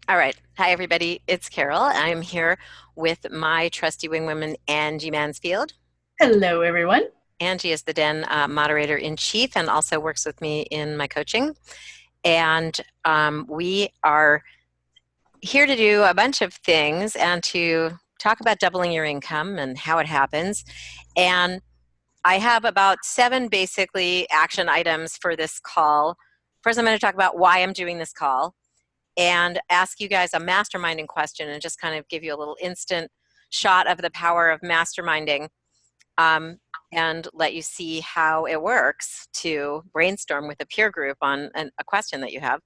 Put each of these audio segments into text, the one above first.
All right. Hi, everybody. It's Carol. I'm here with my trusty wingwoman, Angie Mansfield. Hello, everyone. Angie is the Den moderator in chief and also works with me in my coaching. And we are here to do a bunch of things and to talk about doubling your income and how it happens. And I have about 7 basically action items for this call. First, I'm going to talk about why I'm doing this call and ask you guys a masterminding question and just kind of give you a little instant shot of the power of masterminding, um, and let you see how it works to brainstorm with a peer group on a question that you have.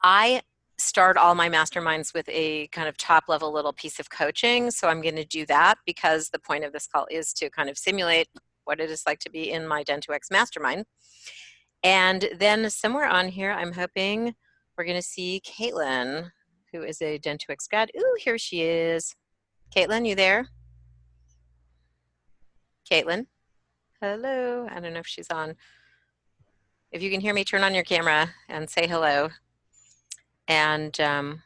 I start all my masterminds with a kind of top level little piece of coaching. So I'm going to do that because the point of this call is to kind of simulate what it is like to be in my Den2X mastermind. And then somewhere on here, I'm hoping we're going to see Caitlin, who is a Den2X grad. Ooh, here she is. Caitlin, you there? Caitlin? Hello. I don't know if she's on. If you can hear me, turn on your camera and say hello. And I'm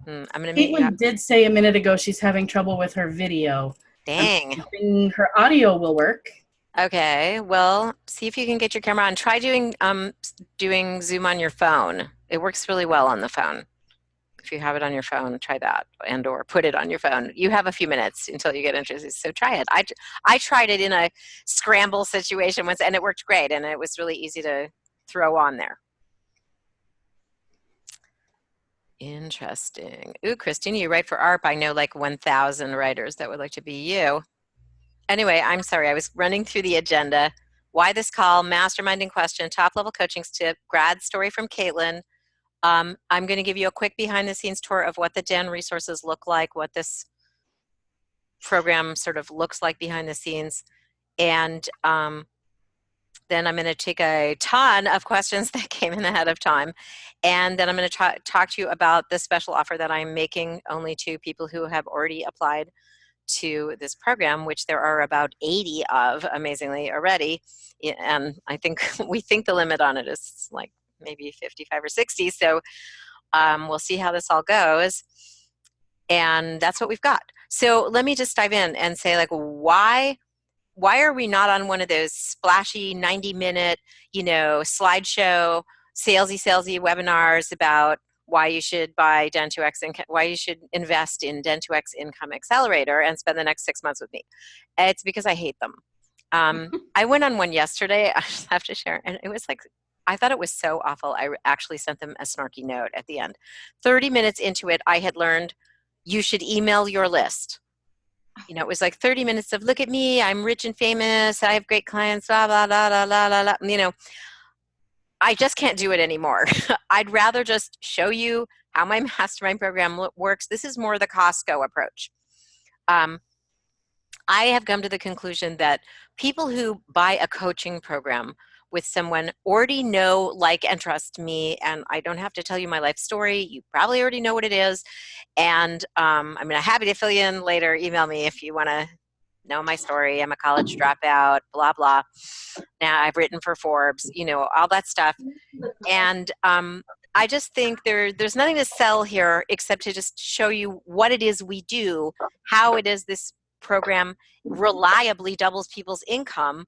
going to mute you out. Caitlin did say a minute ago she's having trouble with her video. I'm Dang. hoping her audio will work. Okay. Well, see if you can get your camera on. Try doing Zoom on your phone. It works really well on the phone. If you have it on your phone, try that, and or put it on your phone. You have a few minutes until you get interested, so try it. I tried it in a scramble situation once, and it worked great, and it was really easy to throw on there. Interesting. Ooh, Christine, you write for ARP. I know like 1,000 writers that would like to be you. Anyway, I'm sorry, I was running through the agenda. Why this call? Masterminding question, top level coaching tip, grad story from Caitlin. I'm going to give you a quick behind the scenes tour of what the Den resources look like, what this program sort of looks like behind the scenes. And then I'm going to take a ton of questions that came in ahead of time. And then I'm going to talk to you about the special offer that I'm making only to people who have already applied to this program, which there are about 80 of, amazingly, already. And I think we think the limit on it is like maybe 55 or 60. So we'll see how this all goes. And that's what we've got. So let me just dive in and say, like, why are we not on one of those splashy 90-minute, slideshow, salesy webinars about why you should buy Den2X and why you should invest in Den2X Income Accelerator and spend the next 6 months with me? It's because I hate them. I went on one yesterday, I just have to share, and it was like, I thought it was so awful. I actually sent them a snarky note at the end. 30 minutes into it, I had learned you should email your list. It was like 30 minutes of look at me, I'm rich and famous, I have great clients, blah, blah, blah, blah, blah, blah, blah. I just can't do it anymore. I'd rather just show you how my mastermind program works. This is more the Costco approach. I have come to the conclusion that people who buy a coaching program with someone already know, like, and trust me, and I don't have to tell you my life story. You probably already know what it is. And I'm happy to fill you in later. Email me if you want to know my story. I'm a college dropout, blah, blah. Now I've written for Forbes, all that stuff. And I just think there's nothing to sell here except to just show you what it is we do, how it is this program reliably doubles people's income,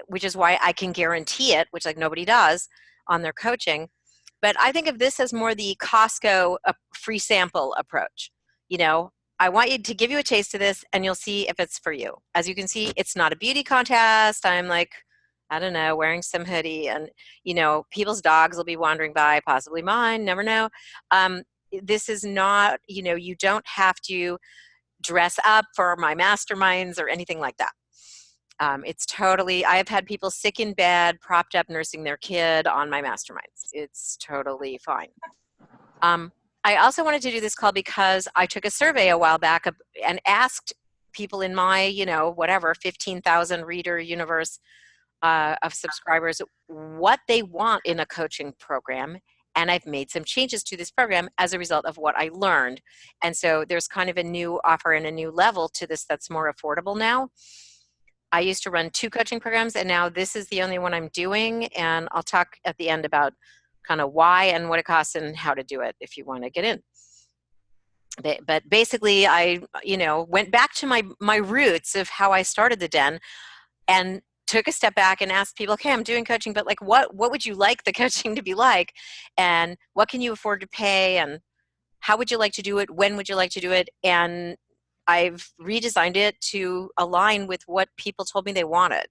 which is why I can guarantee it, which like nobody does on their coaching. But I think of this as more the Costco free sample approach. I want you to give you a taste of this and you'll see if it's for you. As you can see, it's not a beauty contest. I'm like, I don't know, wearing some hoodie and, people's dogs will be wandering by, possibly mine, never know. This is not, you don't have to dress up for my masterminds or anything like that. It's totally, I have had people sick in bed, propped up nursing their kid on my masterminds. It's totally fine. I also wanted to do this call because I took a survey a while back and asked people in my, 15,000 reader universe of subscribers what they want in a coaching program. And I've made some changes to this program as a result of what I learned. And so there's kind of a new offer and a new level to this that's more affordable now. I used to run 2 coaching programs, and now this is the only one I'm doing. And I'll talk at the end about kind of why and what it costs and how to do it if you want to get in. But basically, I, went back to my roots of how I started the Den, and took a step back and asked people, okay, I'm doing coaching, but like, what would you like the coaching to be like? And what can you afford to pay? And how would you like to do it? When would you like to do it? And I've redesigned it to align with what people told me they wanted.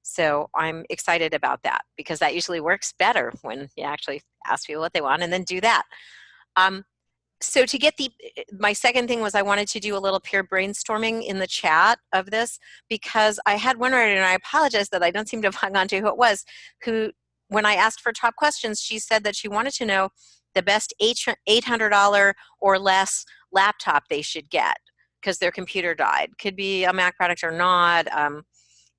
So I'm excited about that, because that usually works better when you actually ask people what they want and then do that. So to get my second thing was I wanted to do a little peer brainstorming in the chat of this, because I had one writer, and I apologize that I don't seem to have hung on to who it was, who, when I asked for top questions, she said that she wanted to know the best $800 or less laptop they should get because their computer died. Could be a Mac product or not.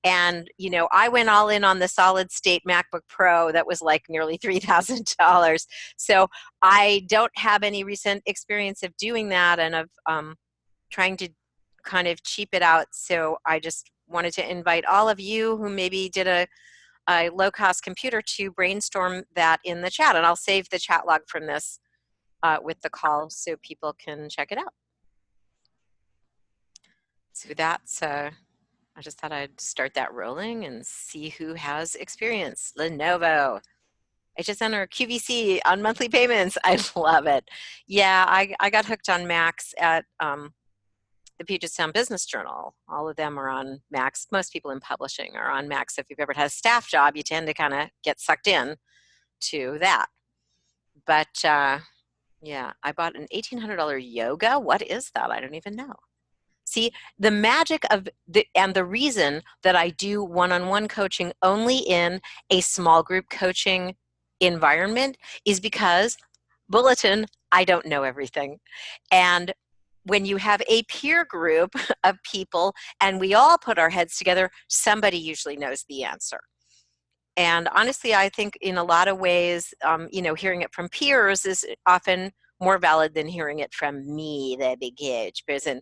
And, I went all in on the solid state MacBook Pro that was like nearly $3,000. So I don't have any recent experience of doing that and of trying to kind of cheap it out. So I just wanted to invite all of you who maybe did a low-cost computer to brainstorm that in the chat. And I'll save the chat log from this with the call so people can check it out. So that's... I just thought I'd start that rolling and see who has experience. Lenovo, HSN or QVC on monthly payments. I love it. Yeah, I got hooked on Macs at the Puget Sound Business Journal. All of them are on Macs. Most people in publishing are on Macs. If you've ever had a staff job, you tend to kind of get sucked in to that. But yeah, I bought an $1,800 Yoga. What is that? I don't even know. See, the magic of the reason that I do one-on-one coaching only in a small group coaching environment is because, bulletin, I don't know everything. And when you have a peer group of people and we all put our heads together, somebody usually knows the answer. And honestly, I think in a lot of ways, hearing it from peers is often more valid than hearing it from me, the big huge person,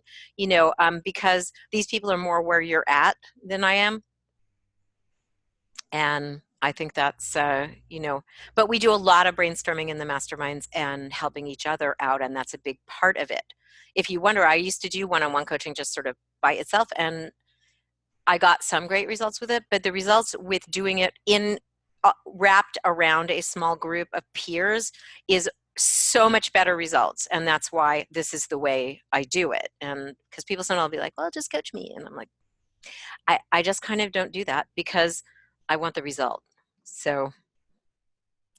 because these people are more where you're at than I am. And I think that's, but we do a lot of brainstorming in the masterminds and helping each other out, and that's a big part of it. If you wonder, I used to do one-on-one coaching just sort of by itself, and I got some great results with it, but the results with doing it in wrapped around a small group of peers is so much better results. And that's why this is the way I do it. And because people sometimes will be like, well, just coach me. And I'm like, I just kind of don't do that because I want the result. So,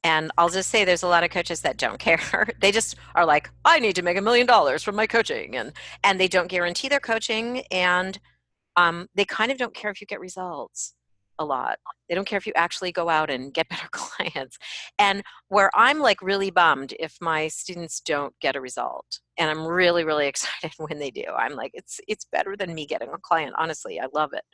and I'll just say there's a lot of coaches that don't care. They just are like, I need to make $1 million from my coaching. And they don't guarantee their coaching. And they kind of don't care if you get results a lot. They don't care if you actually go out and get better clients. And where I'm like really bummed if my students don't get a result, and I'm really, really excited when they do. I'm like, it's better than me getting a client. Honestly, I love it.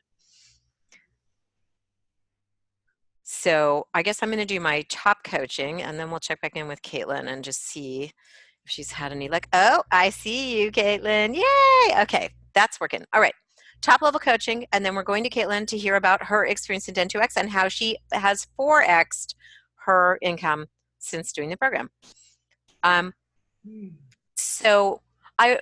So I guess I'm going to do my top coaching, and then we'll check back in with Caitlin and just see if she's had any luck. Oh, I see you, Caitlin. Yay! Okay, that's working. All right. Top level coaching, and then we're going to Caitlin to hear about her experience in Den 2X and how she has 4x'd her income since doing the program. So I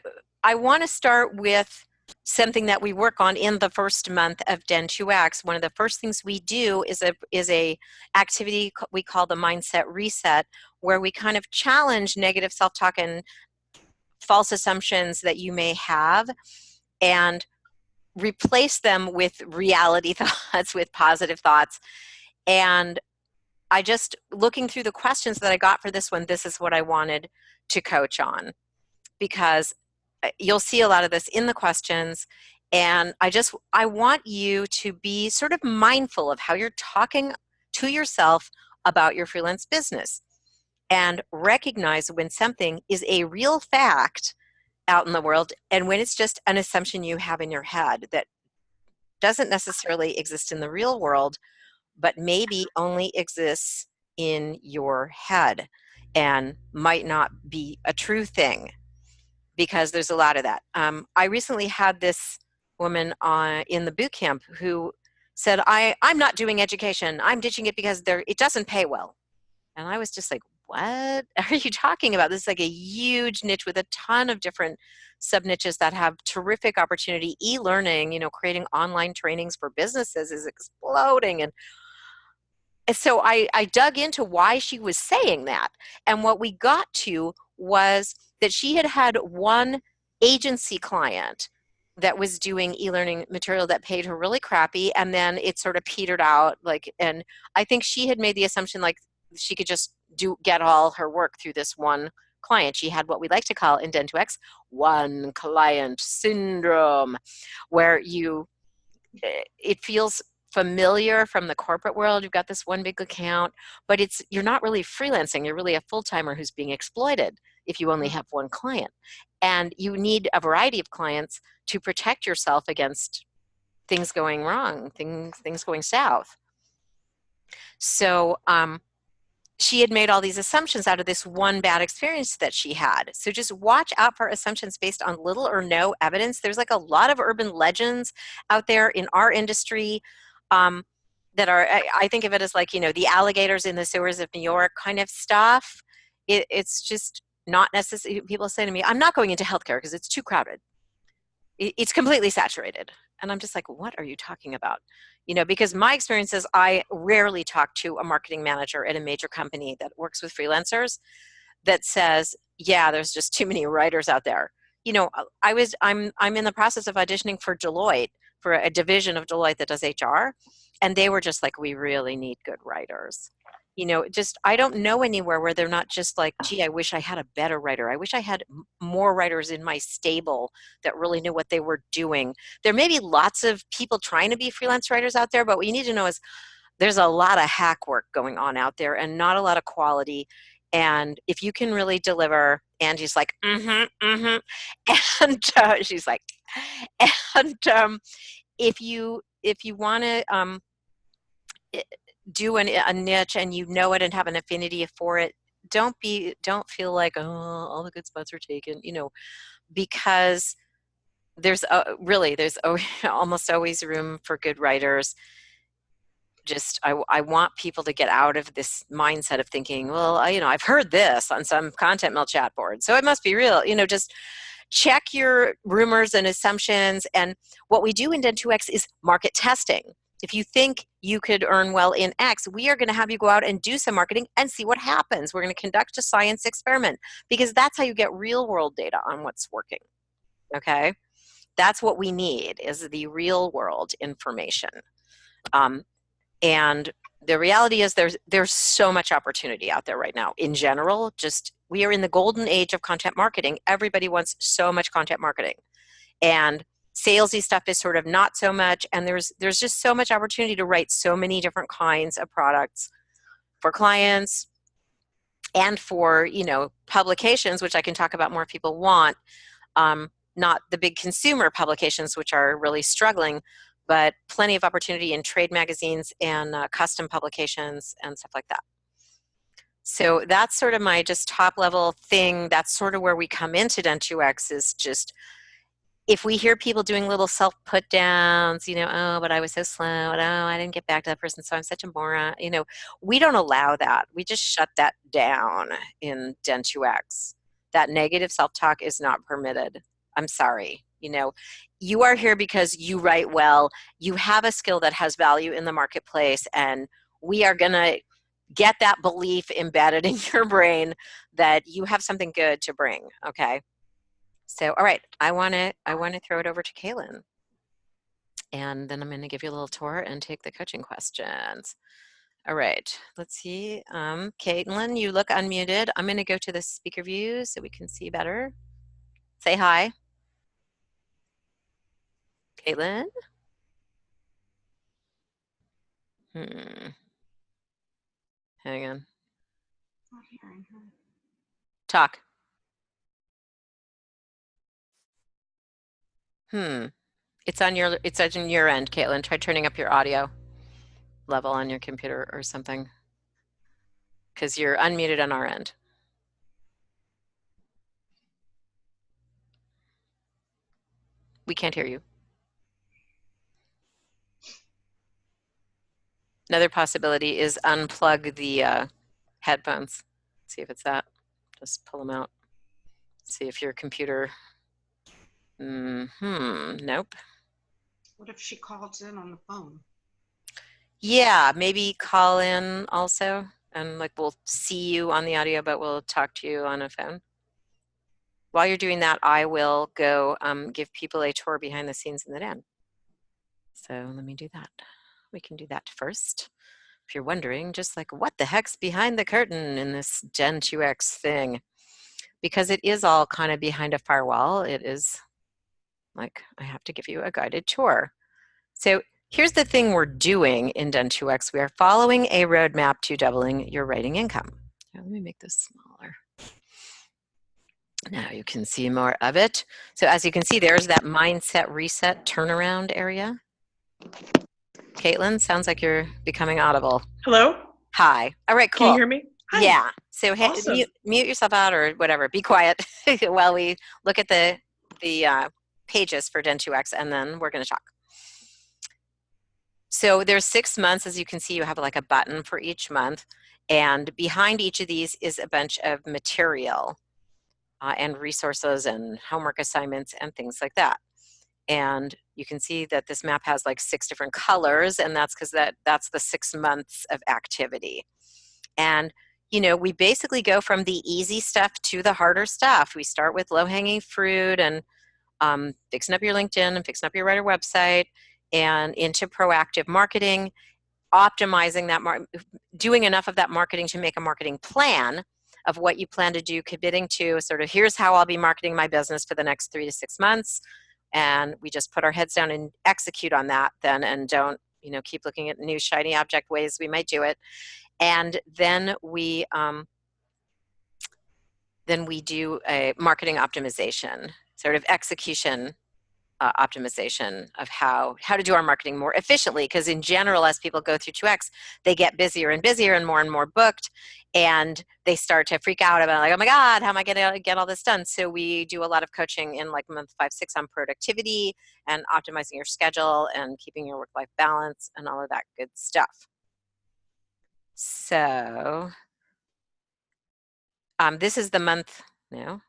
want to start with something that we work on in the first month of Den 2X. One of the first things we do is a activity we call the mindset reset, where we kind of challenge negative self-talk and false assumptions that you may have and replace them with reality thoughts, with positive thoughts. And I just, looking through the questions that I got for this one, this is what I wanted to coach on, because you'll see a lot of this in the questions. And I want you to be sort of mindful of how you're talking to yourself about your freelance business, and recognize when something is a real fact out in the world and when it's just an assumption you have in your head that doesn't necessarily exist in the real world, but maybe only exists in your head and might not be a true thing, because there's a lot of that. I recently had this woman in the boot camp who said, I'm not doing education. I'm ditching it because it doesn't pay well. And I was just like, what are you talking about? This is like a huge niche with a ton of different sub niches that have terrific opportunity. E-learning, creating online trainings for businesses is exploding. And so I dug into why she was saying that. And what we got to was that she had had one agency client that was doing e-learning material that paid her really crappy, and then it sort of petered out. And I think she had made the assumption like she could just get all her work through this one client. She had what we like to call in Dent2X one client syndrome, where it feels familiar from the corporate world. You've got this one big account, but you're not really freelancing. You're really a full-timer who's being exploited if you only have one client. And you need a variety of clients to protect yourself against things going wrong, things going south. So she had made all these assumptions out of this one bad experience that she had. So just watch out for assumptions based on little or no evidence. There's like a lot of urban legends out there in our industry that are, I think of it as like, the alligators in the sewers of New York kind of stuff. It's just not necessary. People say to me, I'm not going into healthcare because it's too crowded. It's completely saturated. And I'm just like, what are you talking about? Because my experience is I rarely talk to a marketing manager at a major company that works with freelancers that says, yeah, there's just too many writers out there. I'm in the process of auditioning for Deloitte, for a division of Deloitte that does HR. And they were just like, we really need good writers. I don't know anywhere where they're not just like, gee, I wish I had a better writer. I wish I had more writers in my stable that really knew what they were doing. There may be lots of people trying to be freelance writers out there, but what you need to know is there's a lot of hack work going on out there and not a lot of quality. And if you can really deliver, Angie's like, and she's like, and if you want to do a niche and you know it and have an affinity for it, don't feel like, oh, all the good spots are taken, because there's almost always room for good writers. Just I want people to get out of this mindset of thinking, well, I've heard this on some content mill chat board, so it must be real. Just check your rumors and assumptions. And what we do in Dent2X is market testing. If you think you could earn well in X, we are going to have you go out and do some marketing and see what happens. We're going to conduct a science experiment, because that's how you get real world data on what's working. Okay? That's what we need, is the real world information. And the reality is there's so much opportunity out there right now. In general, we are in the golden age of content marketing. Everybody wants so much content marketing. And salesy stuff is sort of not so much, and there's just so much opportunity to write so many different kinds of products for clients and for publications, which I can talk about more if people want. Not the big consumer publications, which are really struggling, but plenty of opportunity in trade magazines and custom publications and stuff like that. So that's sort of my just top level thing. That's sort of where we come into Dent2X, is just, if we hear people doing little self put downs, oh, but I was so slow, and oh, I didn't get back to that person, so I'm such a moron, we don't allow that. We just shut that down in Dent2X. That negative self-talk is not permitted. I'm sorry. You are here because you write well, you have a skill that has value in the marketplace, and we are going to get that belief embedded in your brain that you have something good to bring. Okay. So, all right, I want to throw it over to Kaylin, and then I'm going to give you a little tour and take the coaching questions. All right, let's see. Caitlin, you look unmuted. I'm going to go to the speaker view so we can see better. Say hi. Caitlin? Hang on. Not hearing her. Talk. It's on your end, Caitlin. Try turning up your audio level on your computer or something, because you're unmuted on our end. We can't hear you. Another possibility is unplug the headphones. See if it's that. Just pull them out. See if your computer. Nope. What if she calls in on the phone? Yeah, maybe call in also, and like we'll see you on the audio, but we'll talk to you on a phone. While you're doing that, I will go give people a tour behind the scenes in the den. So let me do that. We can do that first. If you're wondering, just like what the heck's behind the curtain in this Gen 2X thing, because it is all kind of behind a firewall. It is like I have to give you a guided tour. So here's the thing we're doing in Gen 2X. We are following a roadmap to doubling your writing income. Here, let me make this smaller. Now you can see more of it. So as you can see, there's that mindset reset turnaround area. Caitlin, sounds like you're becoming audible. Hello? Hi. All right, cool. Can you hear me? Hi. Yeah. So Awesome. mute yourself out or whatever. Be quiet while we look at the pages for Gen 2X, and then we're going to talk. So there's 6 months. As you can see, you have like a button for each month. And behind each of these is a bunch of material and resources and homework assignments and things like that. And you can see that this map has like 6 different colors, and that's because that's the 6 months of activity. And you know, we basically go from the easy stuff to the harder stuff. We start with low-hanging fruit and fixing up your LinkedIn and fixing up your writer website, and into proactive marketing, optimizing that, doing enough of that marketing to make a marketing plan of what you plan to do, committing to sort of here's how I'll be marketing my business for the next 3 to 6 months. And we just put our heads down and execute on that then, and don't, you know, keep looking at new shiny object ways we might do it. And then we do a marketing optimization, sort of execution optimization of how to do our marketing more efficiently. Because in general, as people go through 2X, they get busier and busier and more booked, and they start to freak out about like, oh my God, how am I going to get all this done? So we do a lot of coaching in like month 5, 6 on productivity and optimizing your schedule and keeping your work-life balance and all of that good stuff. So this is the month. No,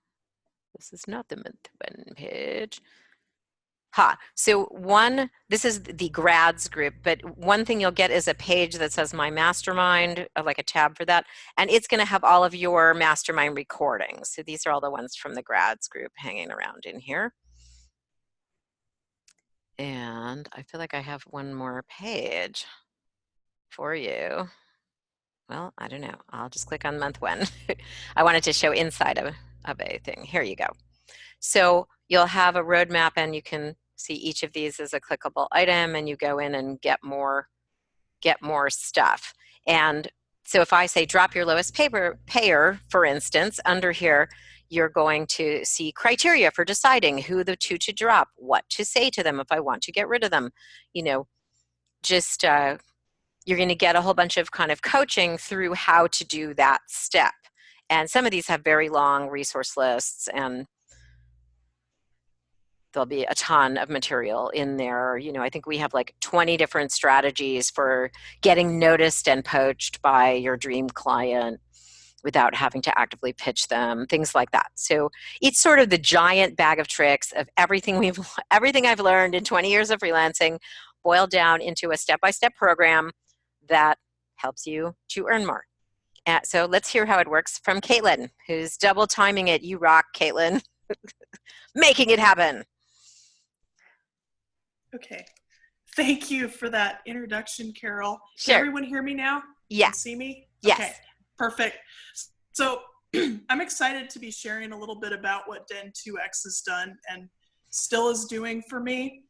this is not the month 1 page. So this is the grads group, but one thing you'll get is a page that says my mastermind, like a tab for that, and it's going to have all of your mastermind recordings. So these are all the ones from the grads group hanging around in here. And I feel like I have one more page for you. Well, I don't know. I'll just click on month 1. I wanted to show inside of a thing. Here you go. So you'll have a roadmap, and you can see each of these as a clickable item, and you go in and get more stuff. And so if I say drop your lowest payer, for instance, under here, you're going to see criteria for deciding who the 2 to drop, what to say to them if I want to get rid of them. You know, just you're going to get a whole bunch of kind of coaching through how to do that step. And some of these have very long resource lists, and there'll be a ton of material in there. You know, I think we have like 20 different strategies for getting noticed and poached by your dream client without having to actively pitch them, things like that. So it's sort of the giant bag of tricks of everything I've learned in 20 years of freelancing boiled down into a step-by-step program that helps you to earn more. So let's hear how it works from Caitlin, who's double timing it. You rock, Caitlin. Making it happen. Okay. Thank you for that introduction, Carol. Sure. Can everyone hear me now? Yeah. Can see me? Yes. Okay. Perfect. So I'm excited to be sharing a little bit about what Gen 2X has done and still is doing for me.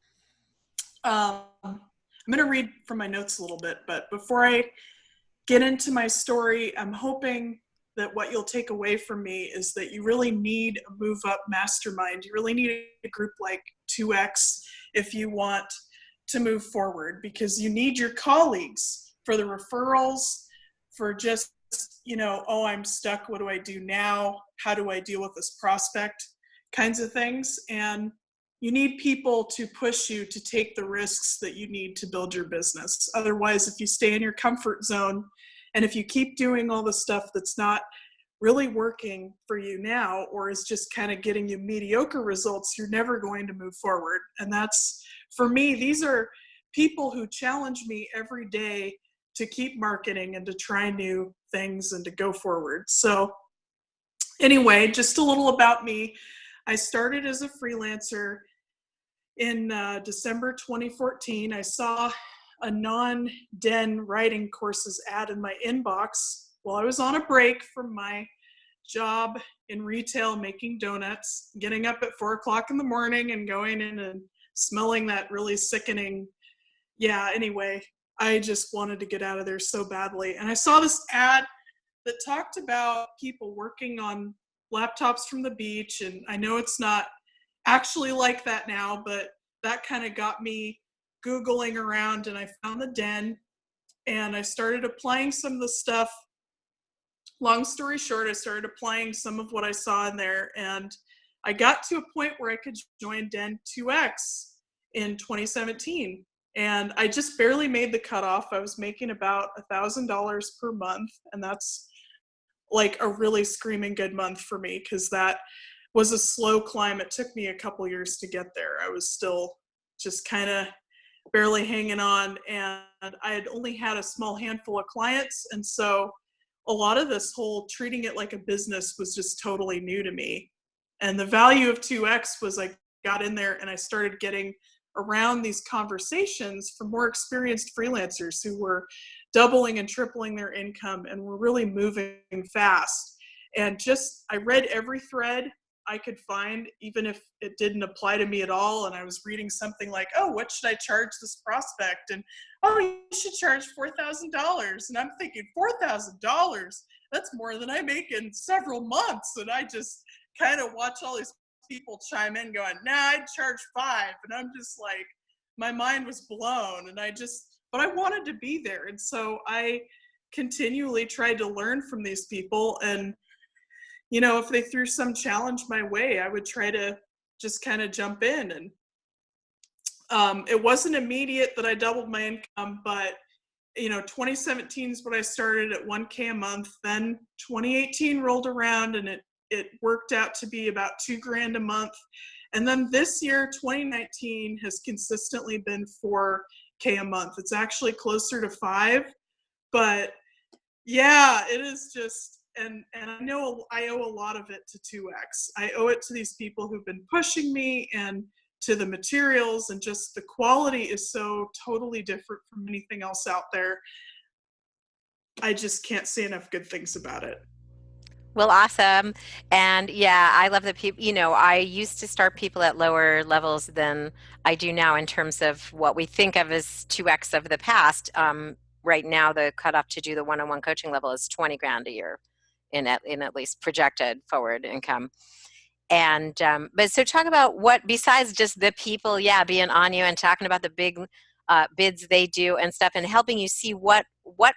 I'm going to read from my notes a little bit, but before I get into my story, I'm hoping that what you'll take away from me is that you really need a move up mastermind. You really need a group like 2X if you want to move forward, because you need your colleagues for the referrals, for just, you know, oh, I'm stuck. What do I do now? How do I deal with this prospect kinds of things? And you need people to push you to take the risks that you need to build your business. Otherwise, if you stay in your comfort zone And if you keep doing all the stuff that's not really working for you now, or is just kind of getting you mediocre results, you're never going to move forward. And that's, for me, these are people who challenge me every day to keep marketing and to try new things and to go forward. So anyway, just a little about me. I started as a freelancer in December 2014. I saw a non-Den writing courses ad in my inbox while I was on a break from my job in retail making donuts, getting up at 4 o'clock in the morning and going in and smelling that really sickening. Yeah, anyway, I just wanted to get out of there so badly. And I saw this ad that talked about people working on laptops from the beach. And I know it's not actually like that now, but that kind of got me Googling around, and I found the Den, and I started applying some of the stuff. Long story short, I started applying some of what I saw in there, and I got to a point where I could join Den 2X in 2017. And I just barely made the cutoff. I was making about $1,000 per month, and that's like a really screaming good month for me, because that was a slow climb. It took me a couple years to get there. I was still just kind of barely hanging on, and I had only had a small handful of clients, and so a lot of this whole treating it like a business was just totally new to me. And the value of 2X was I got in there and I started getting around these conversations from more experienced freelancers who were doubling and tripling their income and were really moving fast. And just, I read every thread I could find, even if it didn't apply to me at all. And I was reading something like, oh, what should I charge this prospect? And, oh, you should charge $4,000. And I'm thinking, $4,000? That's more than I make in several months. And I just kind of watch all these people chime in going, nah, I'd charge $5. And I'm just like, my mind was blown. And but I wanted to be there. And so I continually tried to learn from these people. And you know, if they threw some challenge my way, I would try to just kind of jump in. And it wasn't immediate that I doubled my income, but, you know, 2017 is when I started at 1K a month. Then 2018 rolled around and it worked out to be about $2,000 a month. And then this year, 2019, has consistently been 4K a month. It's actually closer to 5, but yeah, it is just, and I know I owe a lot of it to 2X. I owe it to these people who've been pushing me, and to the materials, and just the quality is so totally different from anything else out there. I just can't say enough good things about it. Well, awesome. And yeah, I love the people, you know, I used to start people at lower levels than I do now in terms of what we think of as 2X of the past. Right now, the cutoff to do the one-on-one coaching level is 20 grand a year in at least projected forward income. And but so talk about what, besides just the people, yeah, being on you and talking about the big bids they do and stuff, and helping you see what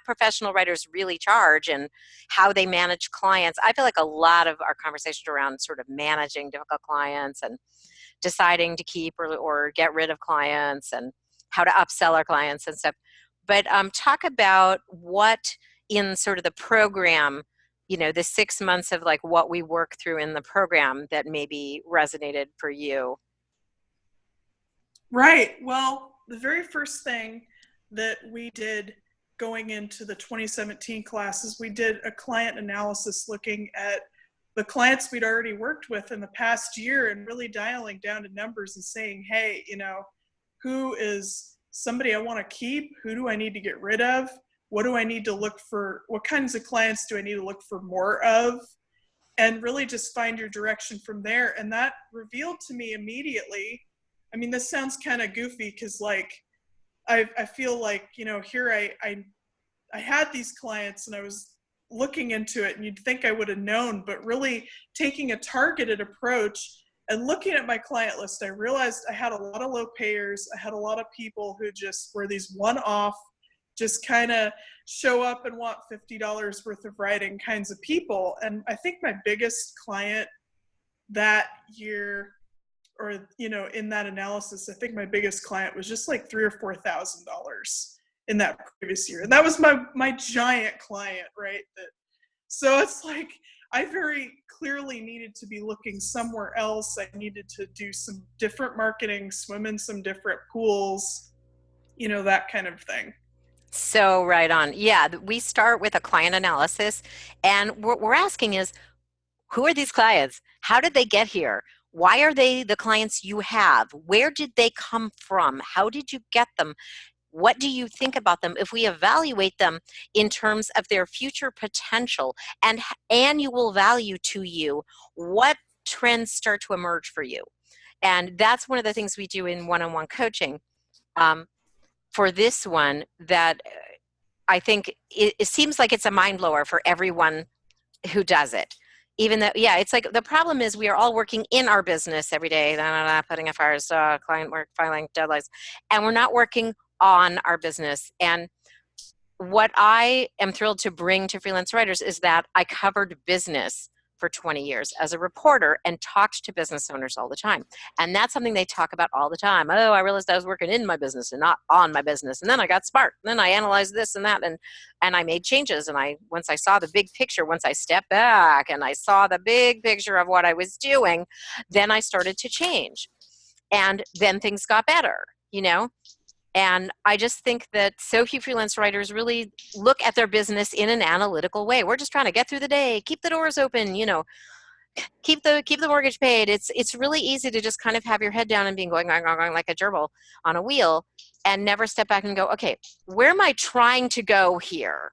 professional writers really charge and how they manage clients. I feel like a lot of our conversations around sort of managing difficult clients and deciding to keep or get rid of clients and how to upsell our clients and stuff. But talk about what in sort of the program, you know, the 6 months of like what we work through in the program that maybe resonated for you. Right. Well, the very first thing that we did going into the 2017 classes, we did a client analysis looking at the clients we'd already worked with in the past year and really dialing down to numbers and saying, hey, you know, who is somebody I want to keep? Who do I need to get rid of? What do I need to look for? What kinds of clients do I need to look for more of? And really just find your direction from there. And that revealed to me immediately. I mean, this sounds kind of goofy because like, I feel like, you know, here I had these clients and I was looking into it and you'd think I would have known, but really taking a targeted approach and looking at my client list, I realized I had a lot of low payers. I had a lot of people who just were these one-off, just kind of show up and want $50 worth of writing kinds of people. And I think my biggest client that year, or, you know, in that analysis, I think my biggest client was just like $3,000 or $4,000. in that previous year. And that was my giant client, right? So it's like, I very clearly needed to be looking somewhere else. I needed to do some different marketing, swim in some different pools, that kind of thing. So right on. Yeah, we start with a client analysis, and what we're asking is, who are these clients? How did they get here? Why are they the clients you have? Where did they come from? How did you get them? What do you think about them? If we evaluate them in terms of their future potential and annual value to you, what trends start to emerge for you? And that's one of the things we do in one-on-one coaching. For this one, that I think it seems like it's a mind blower for everyone who does it. Even though, yeah, it's like the problem is we are all working in our business every day, putting out fires, client work, filing deadlines, and we're not working on our business. And what I am thrilled to bring to freelance writers is that I covered business for 20 years as a reporter and talked to business owners all the time. And that's something they talk about all the time. Oh, I realized I was working in my business and not on my business. And then I got smart. And then I analyzed this and that. And I made changes. And once I saw the big picture, once I stepped back and I saw the big picture of what I was doing, then I started to change. And then things got better, And I just think that so few freelance writers really look at their business in an analytical way. We're just trying to get through the day, keep the doors open, keep the mortgage paid. It's really easy to just kind of have your head down and being going like a gerbil on a wheel and never step back and go, okay, where am I trying to go here?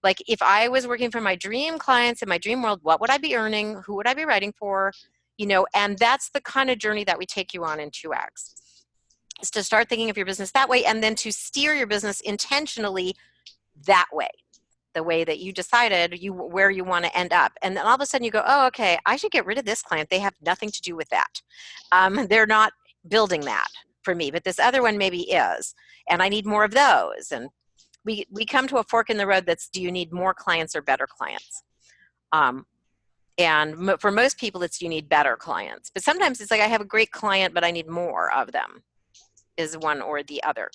Like if I was working for my dream clients in my dream world, what would I be earning? Who would I be writing for? And that's the kind of journey that we take you on in 2X. Is to start thinking of your business that way and then to steer your business intentionally that way, the way that you decided where you want to end up. And then all of a sudden you go, oh, okay, I should get rid of this client. They have nothing to do with that. They're not building that for me, but this other one maybe is, and I need more of those. And we come to a fork in the road that's, do you need more clients or better clients? And for most people, it's you need better clients. But sometimes it's like, I have a great client, but I need more of them. Is one or the other,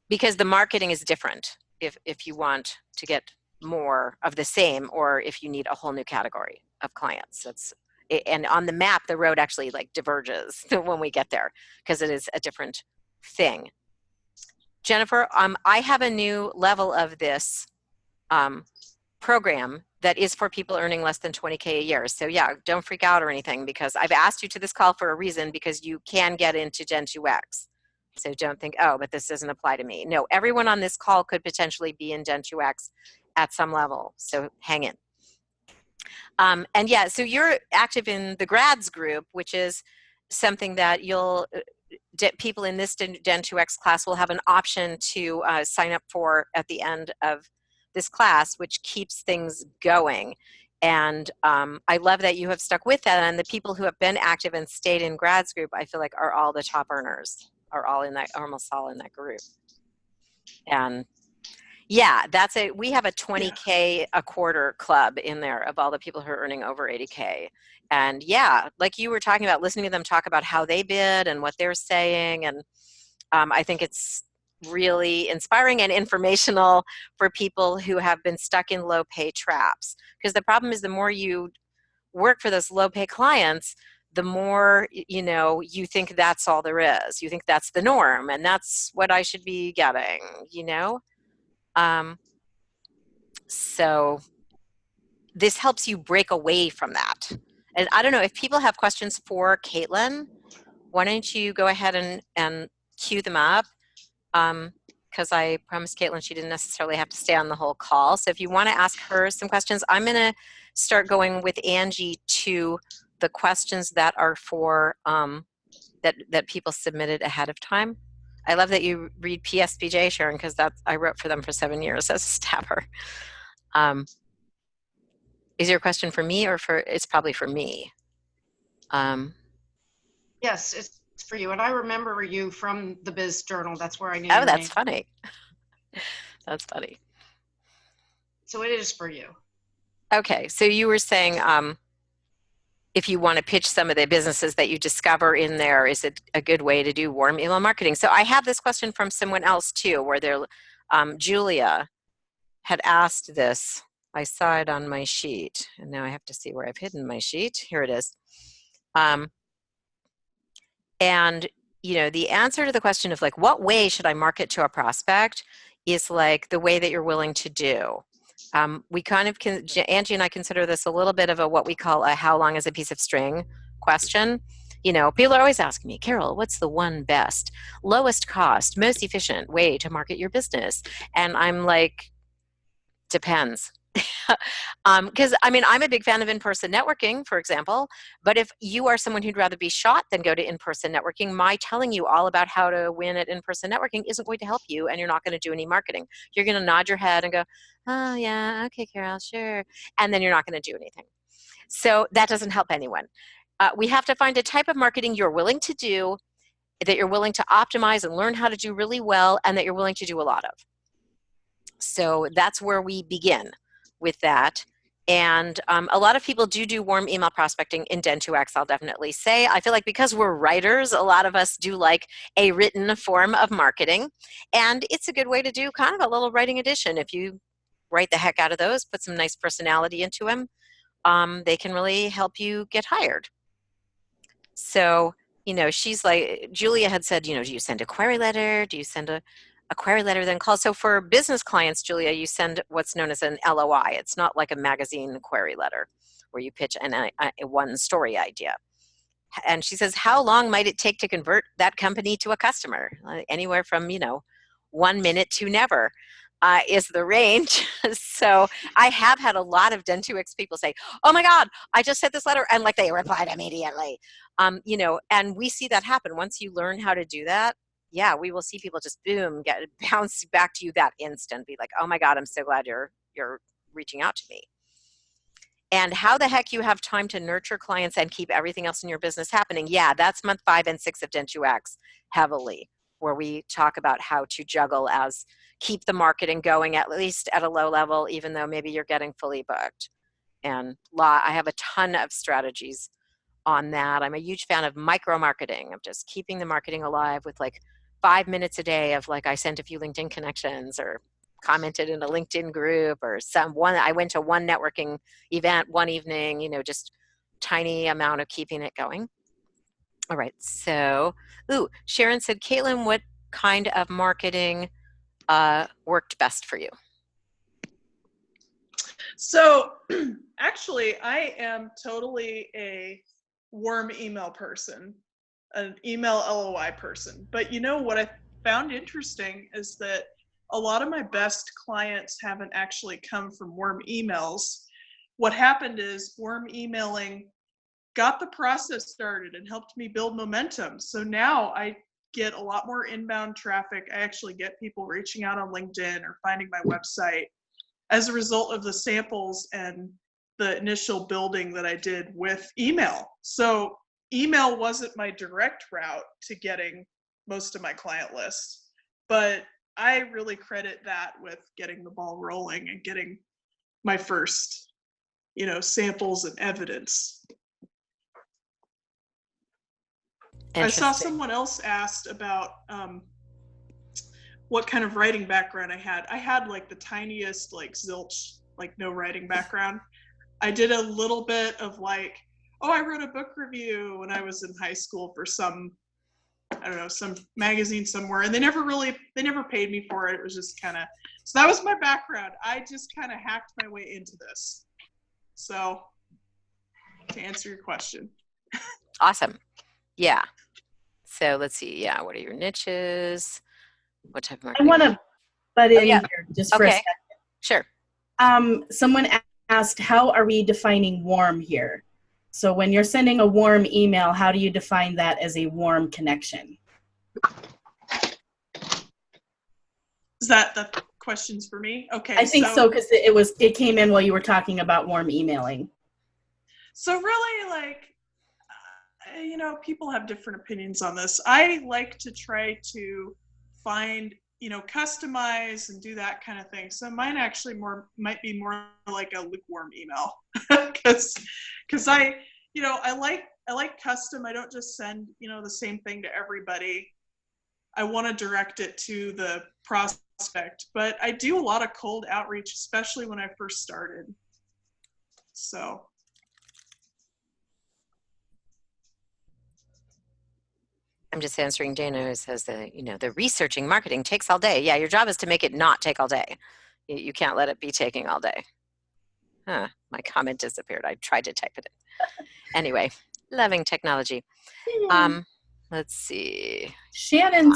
because the marketing is different if you want to get more of the same or if you need a whole new category of clients. And on the map the road actually like diverges when we get there because it is a different thing. Jennifer, I have a new level of this program that is for people earning less than 20K a year. So yeah, don't freak out or anything because I've asked you to this call for a reason because you can get into Gen 2X. So don't think, oh, but this doesn't apply to me. No, everyone on this call could potentially be in Gen 2X at some level. So hang in. And yeah, so you're active in the grads group, which is something that people in this Gen 2X class will have an option to sign up for at the end of this class, which keeps things going. And I love that you have stuck with that. And the people who have been active and stayed in grads group, I feel like are all the top earners, are almost all in that group. And yeah, we have a 20K a quarter club in there of all the people who are earning over 80K. And yeah, like you were talking about, listening to them talk about how they bid and what they're saying. And I think it's really inspiring and informational for people who have been stuck in low pay traps. Because the problem is the more you work for those low pay clients, the more, you think that's all there is. You think that's the norm and that's what I should be getting, So this helps you break away from that. And I don't know if people have questions for Caitlin, why don't you go ahead and queue them up? Because I promised Caitlin she didn't necessarily have to stay on the whole call. So if you want to ask her some questions, I'm going to start going with Angie to the questions that are for that people submitted ahead of time. I love that you read PSBJ, Sharon, because I wrote for them for 7 years as a staffer. Is your question for me or it's probably for me? Yes, it's for you. And I remember you from the Biz Journal. That's where I knew Oh, your that's name. funny. That's funny. So it is for you. Okay, so you were saying, if you want to pitch some of the businesses that you discover in there, is it a good way to do warm email marketing? So I have this question from someone else too, where they're, Julia had asked this. I saw it on my sheet, and now I have to see where I've hidden my sheet. Here it is. And the answer to the question of like, what way should I market to a prospect is like the way that you're willing to do. We kind of Angie and I consider this a little bit of a what we call a how long is a piece of string question. People are always asking me, Carol, what's the one best, lowest cost, most efficient way to market your business? And I'm like, depends. Because I'm a big fan of in-person networking, for example, but if you are someone who'd rather be shot than go to in-person networking, my telling you all about how to win at in-person networking isn't going to help you, and you're not going to do any marketing. You're going to nod your head and go, oh yeah, okay, Carol, sure, and then you're not going to do anything. So that doesn't help anyone. We have to find a type of marketing you're willing to do, that you're willing to optimize and learn how to do really well, and that you're willing to do a lot of. So that's where we begin with that. And a lot of people do warm email prospecting in Den2X, I'll definitely say. I feel like because we're writers, a lot of us do like a written form of marketing. And it's a good way to do kind of a little writing edition. If you write the heck out of those, put some nice personality into them, they can really help you get hired. So, she's like, Julia had said, do you send a query letter? Do you send a query letter then call? So for business clients, Julia, you send what's known as an LOI. It's not like a magazine query letter where you pitch a one story idea. And she says, how long might it take to convert that company to a customer? Anywhere from, 1 minute to never is the range. So I have had a lot of Den2X people say, oh my God, I just sent this letter, and like they replied immediately. And we see that happen. Once you learn how to do that, yeah, we will see people just boom, get bounce back to you that instant, be like, oh my God, I'm so glad you're reaching out to me. And how the heck you have time to nurture clients and keep everything else in your business happening? Yeah, that's month 5 and 6 of Den2X heavily, where we talk about how to juggle keep the marketing going at least at a low level, even though maybe you're getting fully booked. And I have a ton of strategies on that. I'm a huge fan of micro marketing, of just keeping the marketing alive with like 5 minutes a day of like, I sent a few LinkedIn connections or commented in a LinkedIn group or I went to one networking event one evening, just tiny amount of keeping it going. All right. So, Sharon said, Caitlin, what kind of marketing worked best for you? So actually, I am totally a warm email person, an email LOI person. But what I found interesting is that a lot of my best clients haven't actually come from warm emails. What happened is warm emailing got the process started and helped me build momentum. So now I get a lot more inbound traffic. I actually get people reaching out on LinkedIn or finding my website as a result of the samples and the initial building that I did with email. So email wasn't my direct route to getting most of my client list, but I really credit that with getting the ball rolling and getting my first, samples and evidence. I saw someone else asked about what kind of writing background I had. I had like the tiniest, like zilch, like no writing background. I did a little bit of like, I wrote a book review when I was in high school for some magazine somewhere, and they never paid me for it. It was just kind of, so that was my background. I just kind of hacked my way into this. So to answer your question. Awesome. Yeah. So let's see. Yeah. What are your niches? What type of marketing? I want to butt in here just for a second. Sure. Someone asked, how are we defining warm here? So when you're sending a warm email, how do you define that as a warm connection? Is that the questions for me? Okay. I think so, because it came in while you were talking about warm emailing. So really, like, people have different opinions on this. I like to try to find, customize and do that kind of thing. So mine actually might be more like a lukewarm email, because I I like custom. I don't just send, the same thing to everybody. I want to direct it to the prospect, but I do a lot of cold outreach, especially when I first started. So. I'm just answering Dana, who says that, the researching marketing takes all day. Yeah, your job is to make it not take all day. You can't let it be taking all day. Huh, my comment disappeared. I tried to type it in. Anyway, loving technology. Let's see. Shannon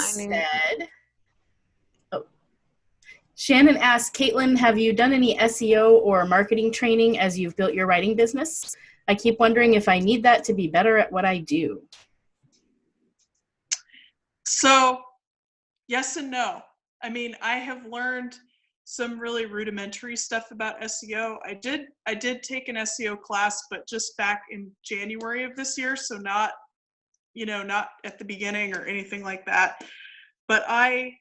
Shannon asked, Caitlin, have you done any SEO or marketing training as you've built your writing business? I keep wondering if I need that to be better at what I do. So, yes and no. I mean, I have learned some really rudimentary stuff about SEO. I did take an SEO class, but just back in January of this year, so not at the beginning or anything like that. But I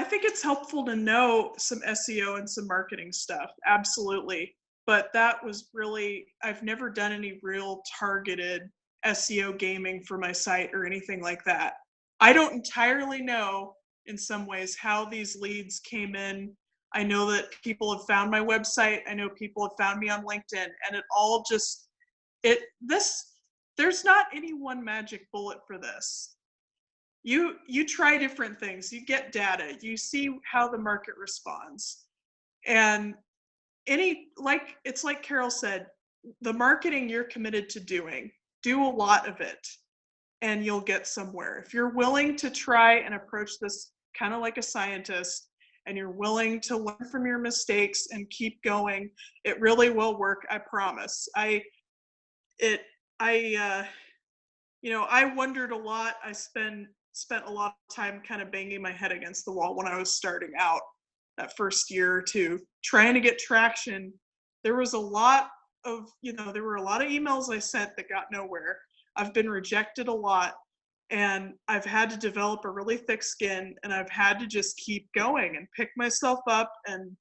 think it's helpful to know some SEO and some marketing stuff. Absolutely. But that was really, I've never done any real targeted SEO gaming for my site or anything like that. I don't entirely know in some ways how these leads came in. I know that people have found my website. I know people have found me on LinkedIn, and it all just, there's not any one magic bullet for this. You try different things, you get data, you see how the market responds. And it's like Carol said, the marketing you're committed to doing, do a lot of it and you'll get somewhere. If you're willing to try and approach this kind of like a scientist, and you're willing to learn from your mistakes and keep going, it really will work, I promise. I wondered a lot. I spent a lot of time kind of banging my head against the wall when I was starting out that first year or two, trying to get traction. There was a lot of, there were a lot of emails I sent that got nowhere. I've been rejected a lot, and I've had to develop a really thick skin, and I've had to just keep going and pick myself up. And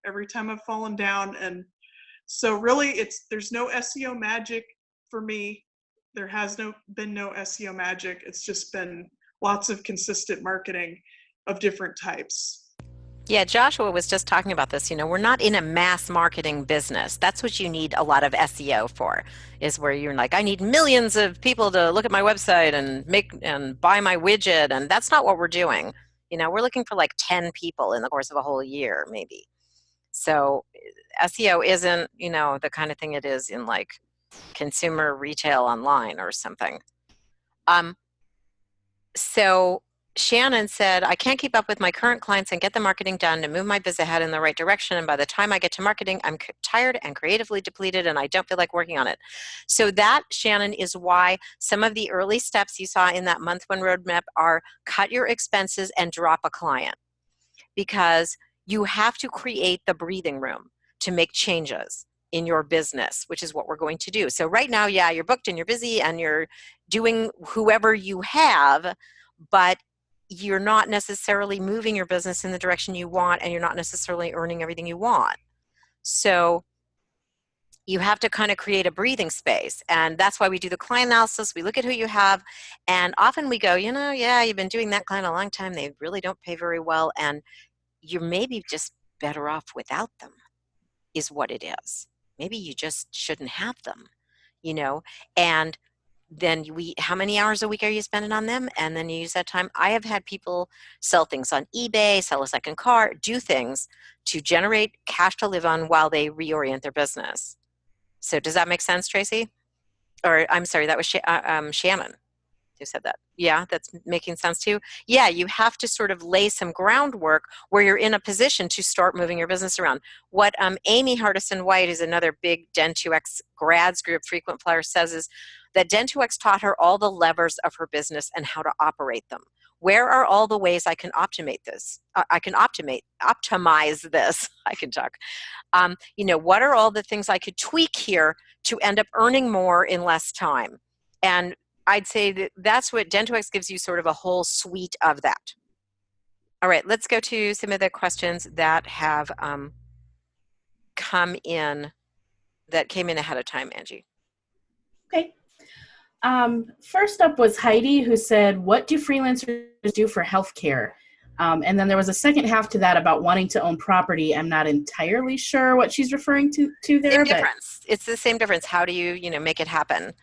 every time I've fallen down. And so really there's no SEO magic for me. There has been no SEO magic. It's just been lots of consistent marketing of different types. Yeah, Joshua was just talking about this. We're not in a mass marketing business. That's what you need a lot of SEO for, is where you're like, I need millions of people to look at my website and buy my widget. And that's not what we're doing. We're looking for like 10 people in the course of a whole year, maybe. So SEO isn't, the kind of thing it is in like consumer retail online or something. So Shannon said, I can't keep up with my current clients and get the marketing done to move my biz ahead in the right direction. And by the time I get to marketing, I'm tired and creatively depleted, and I don't feel like working on it. So that, Shannon, is why some of the early steps you saw in that month one roadmap are cut your expenses and drop a client, because you have to create the breathing room to make changes in your business, which is what we're going to do. So right now, yeah, you're booked and you're busy and you're doing whoever you have, but you're not necessarily moving your business in the direction you want, and you're not necessarily earning everything you want. So you have to kind of create a breathing space. And that's why we do the client analysis. We look at who you have, and often we go, yeah, you've been doing that client a long time. They really don't pay very well, and you're maybe just better off without them, is what it is. Maybe you just shouldn't have them, and then how many hours a week are you spending on them? And then you use that time. I have had people sell things on eBay, sell a second car, do things to generate cash to live on while they reorient their business. So does that make sense, Tracy? Or I'm sorry, that was Shannon who said that. Yeah, that's making sense too. Yeah, you have to sort of lay some groundwork where you're in a position to start moving your business around. What Amy Hardison White, who's another big Den2X grads group frequent flyer, says is that Den2X taught her all the levers of her business and how to operate them. Where are all the ways I can optimize this? I can optimize this. I can talk. What are all the things I could tweak here to end up earning more in less time? And I'd say that's what Den2X gives you, sort of a whole suite of that. All right, let's go to some of the questions that have come in that came in ahead of time, Angie? Okay. First up was Heidi, who said, what do freelancers do for healthcare? And then there was a second half to that about wanting to own property. I'm not entirely sure what she's referring to there. Same difference. It's the same difference. How do you, make it happen?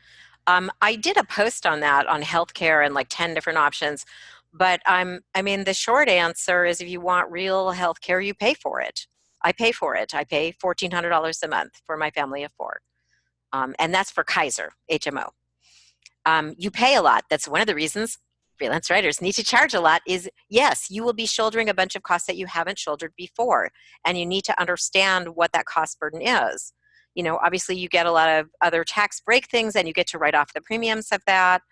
I did a post on that on healthcare and like 10 different options. But the short answer is if you want real healthcare, you pay for it. I pay for it. I pay $1,400 a month for my family of 4. And that's for Kaiser, HMO. You pay a lot. That's one of the reasons freelance writers need to charge a lot is, yes, you will be shouldering a bunch of costs that you haven't shouldered before. And you need to understand what that cost burden is. Obviously you get a lot of other tax break things and you get to write off the premiums of that.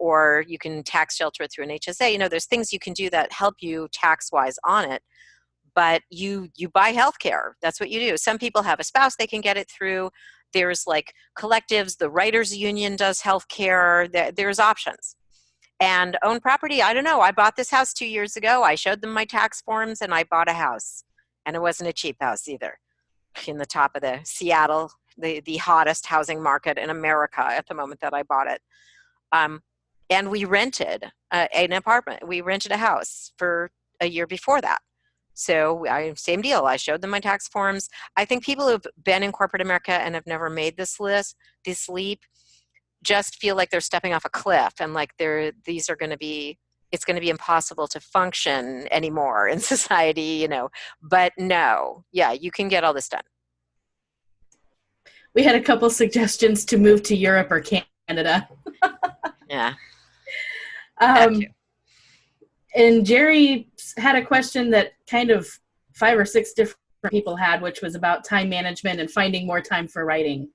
Or you can tax shelter it through an HSA. There's things you can do that help you tax-wise on it. But you buy healthcare. That's what you do. Some people have a spouse they can get it through. There's like collectives. The writers union does healthcare. There's options. And own property, I don't know. I bought this house 2 years ago. I showed them my tax forms and I bought a house. And it wasn't a cheap house either. In the top of the Seattle, the hottest housing market in America at the moment that I bought it. And we rented an apartment. We rented a house for a year before that. So same deal. I showed them my tax forms. I think people who've been in corporate America and have never made this leap, just feel like they're stepping off a cliff and like it's going to be impossible to function anymore in society, But no, yeah, you can get all this done. We had a couple suggestions to move to Europe or Canada. Yeah. And Jerry had a question that kind of 5 or 6 different people had, which was about time management and finding more time for writing.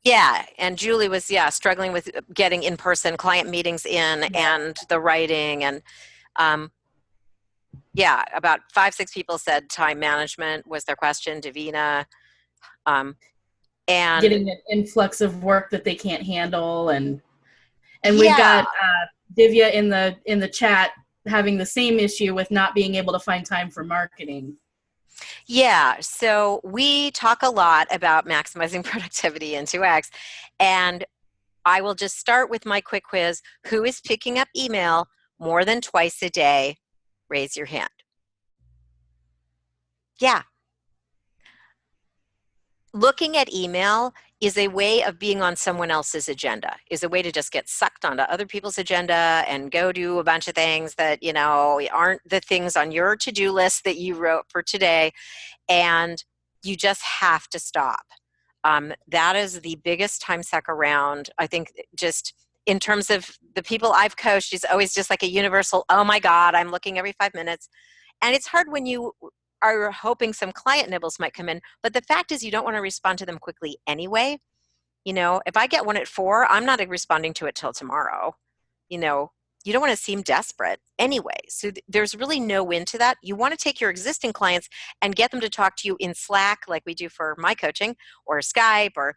Yeah, and Julie was, struggling with getting in-person client meetings in and the writing. And about 5, 6 people said time management was their question, Davina. And getting an influx of work that they can't handle. And we've got Divya in the chat having the same issue with not being able to find time for marketing. Yeah, so we talk a lot about maximizing productivity in 2X, and I will just start with my quick quiz. Who is picking up email more than twice a day? Raise your hand. Yeah. Looking at email is a way of being on someone else's agenda, is a way to just get sucked onto other people's agenda and go do a bunch of things that, aren't the things on your to-do list that you wrote for today. And you just have to stop. That is the biggest time suck around. I think just in terms of the people I've coached, is always just like a universal, oh my God, I'm looking every 5 minutes. And it's hard when you are hoping some client nibbles might come in, but the fact is you don't want to respond to them quickly anyway. If I get one at 4, I'm not responding to it till tomorrow. You don't want to seem desperate anyway. So there's really no win to that. You want to take your existing clients and get them to talk to you in Slack, like we do for my coaching, or Skype, or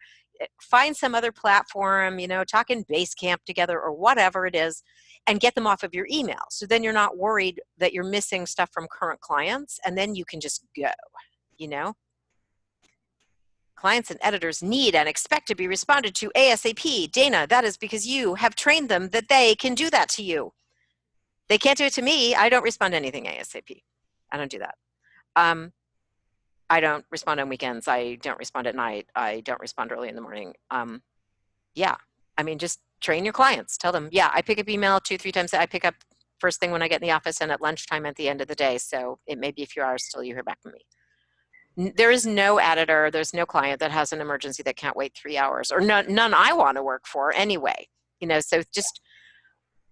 find some other platform, talk in Basecamp together or whatever it is, and get them off of your email. So then you're not worried that you're missing stuff from current clients, and then you can just go, Clients and editors need and expect to be responded to ASAP. Dana, that is because you have trained them that they can do that to you. They can't do it to me. I don't respond to anything ASAP. I don't do that. I don't respond on weekends. I don't respond at night. I don't respond early in the morning. Just train your clients. Tell them, I pick up email 2-3 times. I pick up first thing when I get in the office and at lunchtime at the end of the day. So it may be a few hours till you hear back from me. There is no editor, there's no client that has an emergency that can't wait 3 hours, or none I want to work for anyway. So just,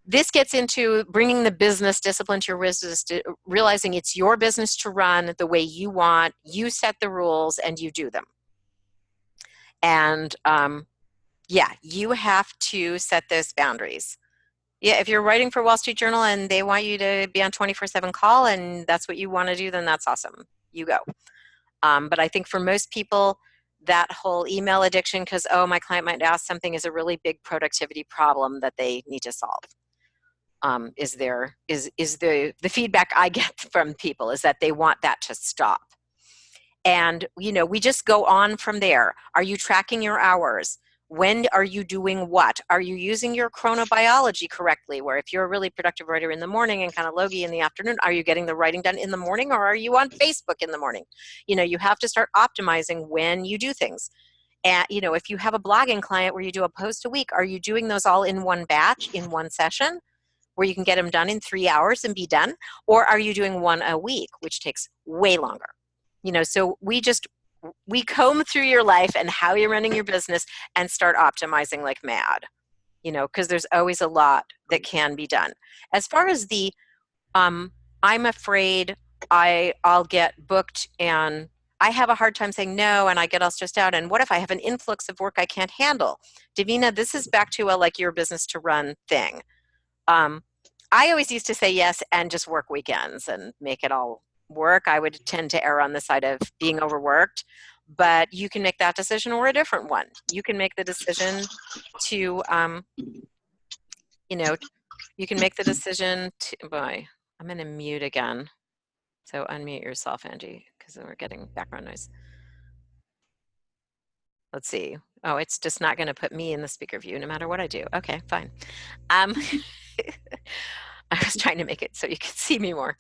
this gets into bringing the business discipline to your business, to realizing it's your business to run the way you want, you set the rules and you do them. And you have to set those boundaries. Yeah, if you're writing for Wall Street Journal and they want you to be on 24/7 call and that's what you want to do, then that's awesome. You go. But I think for most people, that whole email addiction, because, my client might ask something, is a really big productivity problem that they need to solve. Is the feedback I get from people is that they want that to stop. And, we just go on from there. Are you tracking your hours? When are you doing what? Are you using your chronobiology correctly? Where if you're a really productive writer in the morning and kind of logy in the afternoon, are you getting the writing done in the morning, or are you on Facebook in the morning? You have to start optimizing when you do things. And, if you have a blogging client where you do a post a week, are you doing those all in one batch, in one session, where you can get them done in 3 hours and be done? Or are you doing one a week, which takes way longer? So we comb through your life and how you're running your business and start optimizing like mad, because there's always a lot that can be done. As far as the, I'm afraid I'll get booked and I have a hard time saying no, and I get all stressed out. And what if I have an influx of work I can't handle? Davina, this is back to a like your business to run thing. I always used to say yes and just work weekends and make it all work. I would tend to err on the side of being overworked, but you can make that decision or a different one. You can make the decision to, you can make the decision to, boy, I'm going to mute again. So unmute yourself, Angie, because we're getting background noise. Let's see. Oh, it's just not going to put me in the speaker view no matter what I do. Okay, fine. I was trying to make it so you could see me more.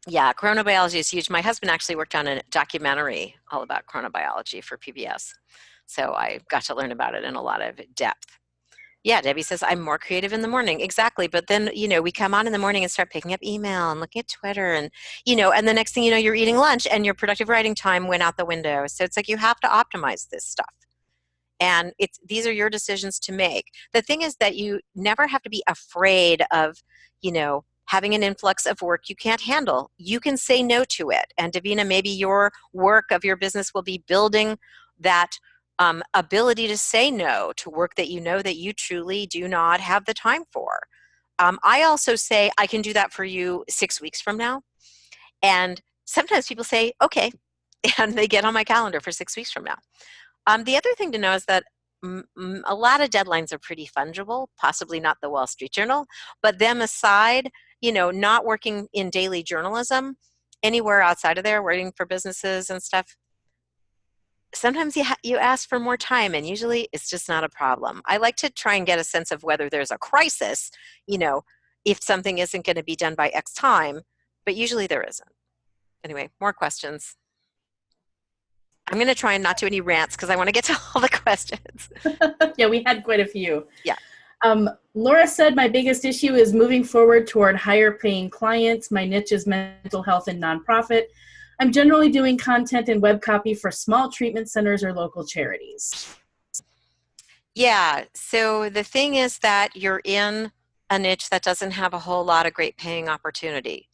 Yeah, chronobiology is huge. My husband actually worked on a documentary all about chronobiology for PBS. So I got to learn about it in a lot of depth. Yeah, Debbie says, I'm more creative in the morning. Exactly. But then, we come on in the morning and start picking up email and looking at Twitter and, and the next thing you know, you're eating lunch and your productive writing time went out the window. So it's like you have to optimize this stuff. And these are your decisions to make. The thing is that you never have to be afraid of, having an influx of work you can't handle. You can say no to it. And Davina, maybe your work of your business will be building that ability to say no to work that that you truly do not have the time for. I also say, I can do that for you 6 weeks from now. And sometimes people say, okay, and they get on my calendar for 6 weeks from now. The other thing to know is that a lot of deadlines are pretty fungible, possibly not the Wall Street Journal, but them aside, not working in daily journalism, anywhere outside of there, writing for businesses and stuff, sometimes you ask for more time, and usually it's just not a problem. I like to try and get a sense of whether there's a crisis, if something isn't going to be done by X time, but usually there isn't. Anyway, more questions. I'm going to try and not do any rants because I want to get to all the questions. Yeah, we had quite a few. Yeah. Laura said, my biggest issue is moving forward toward higher paying clients. My niche is mental health and nonprofit. I'm generally doing content and web copy for small treatment centers or local charities. Yeah, so the thing is that you're in a niche that doesn't have a whole lot of great paying opportunity.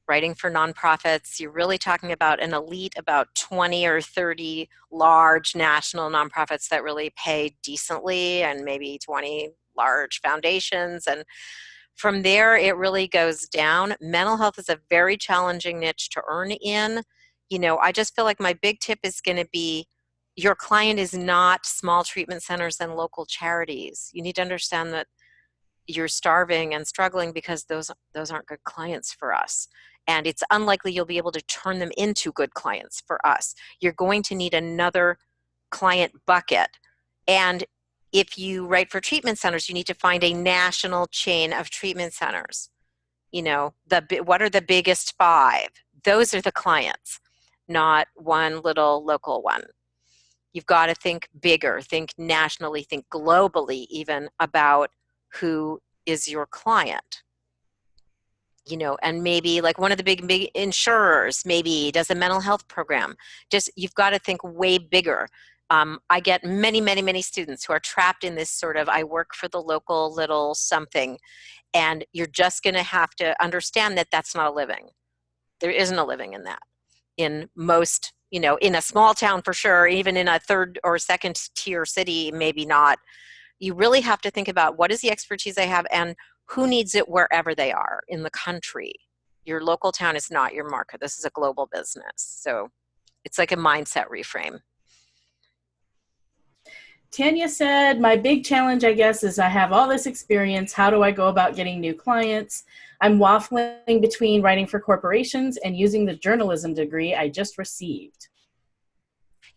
Writing for nonprofits, you're really talking about an elite, about 20 or 30 large national nonprofits that really pay decently, and maybe 20 large foundations. And from there, it really goes down. Mental health is a very challenging niche to earn in. I just feel like my big tip is going to be, your client is not small treatment centers and local charities. You need to understand that you're starving and struggling because those aren't good clients for us. And it's unlikely you'll be able to turn them into good clients for us. You're going to need another client bucket. And if you write for treatment centers, you need to find a national chain of treatment centers. What are the biggest 5? Those are the clients, not one little local one. You've got to think bigger, think nationally, think globally even about who is your client. And maybe like one of the big insurers maybe does a mental health program. You've got to think way bigger. I get many students who are trapped in this sort of, I work for the local little something, and you're just going to have to understand that that's not a living. There isn't a living in that. In most, in a small town for sure, even in a 3rd or 2nd tier city, maybe not. You really have to think about what is the expertise I have and who needs it wherever they are in the country. Your local town is not your market. This is a global business. So it's like a mindset reframe. Tanya said, my big challenge, I guess, is I have all this experience. How do I go about getting new clients? I'm waffling between writing for corporations and using the journalism degree I just received.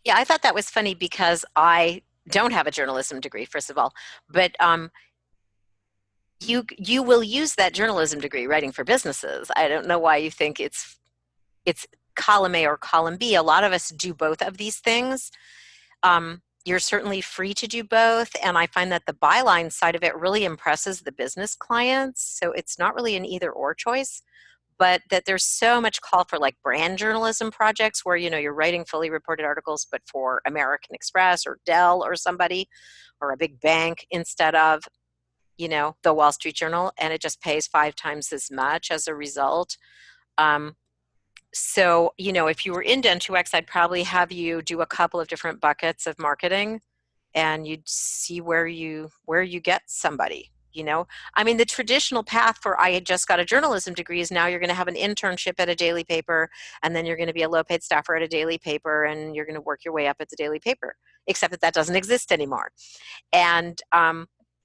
Yeah, I thought that was funny because I don't have a journalism degree, first of all, but you will use that journalism degree writing for businesses. I don't know why you think it's column A or column B. A lot of us do both of these things. You're certainly free to do both, and I find that the byline side of it really impresses the business clients, so it's not really an either or choice, but that there's so much call for like brand journalism projects where you're writing fully reported articles but for American Express or Dell or somebody or a big bank instead of the Wall Street Journal, and it just pays 5 times as much as a result. So, if you were in Den2X, I'd probably have you do a couple of different buckets of marketing, and you'd see where you get somebody. I mean, the traditional path for I had just got a journalism degree is now you're going to have an internship at a daily paper, and then you're going to be a low-paid staffer at a daily paper, and you're going to work your way up at the daily paper, except that doesn't exist anymore. And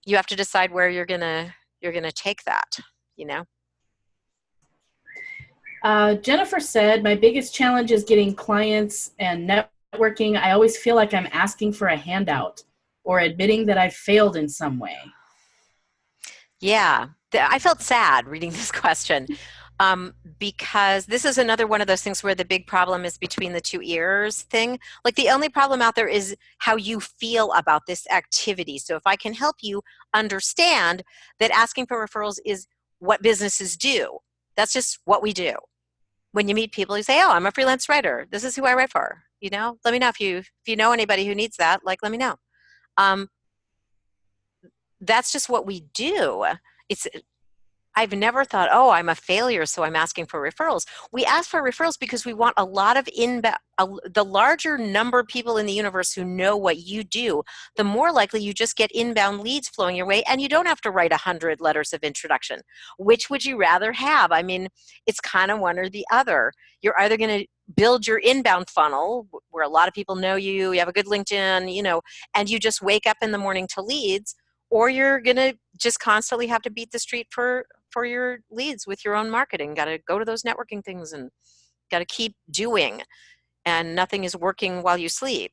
you have to decide where you're gonna take that. Jennifer said, my biggest challenge is getting clients and networking. I always feel like I'm asking for a handout or admitting that I've failed in some way. Yeah, I felt sad reading this question because this is another one of those things where the big problem is between the 2 ears thing. Like the only problem out there is how you feel about this activity. So if I can help you understand that asking for referrals is what businesses do, that's just what we do. When you meet people, you say, oh, I'm a freelance writer. This is who I write for. Let me know if you know anybody who needs that, let me know. That's just what we do. I've never thought, oh, I'm a failure, so I'm asking for referrals. We ask for referrals because we want a lot of the larger number of people in the universe who know what you do, the more likely you just get inbound leads flowing your way, and you don't have to write 100 letters of introduction. Which would you rather have? I mean, it's kind of one or the other. You're either going to build your inbound funnel where a lot of people know you have a good LinkedIn, and you just wake up in the morning to leads, or you're going to just constantly have to beat the street for your leads with your own marketing. Got to go to those networking things and got to keep doing, and nothing is working while you sleep.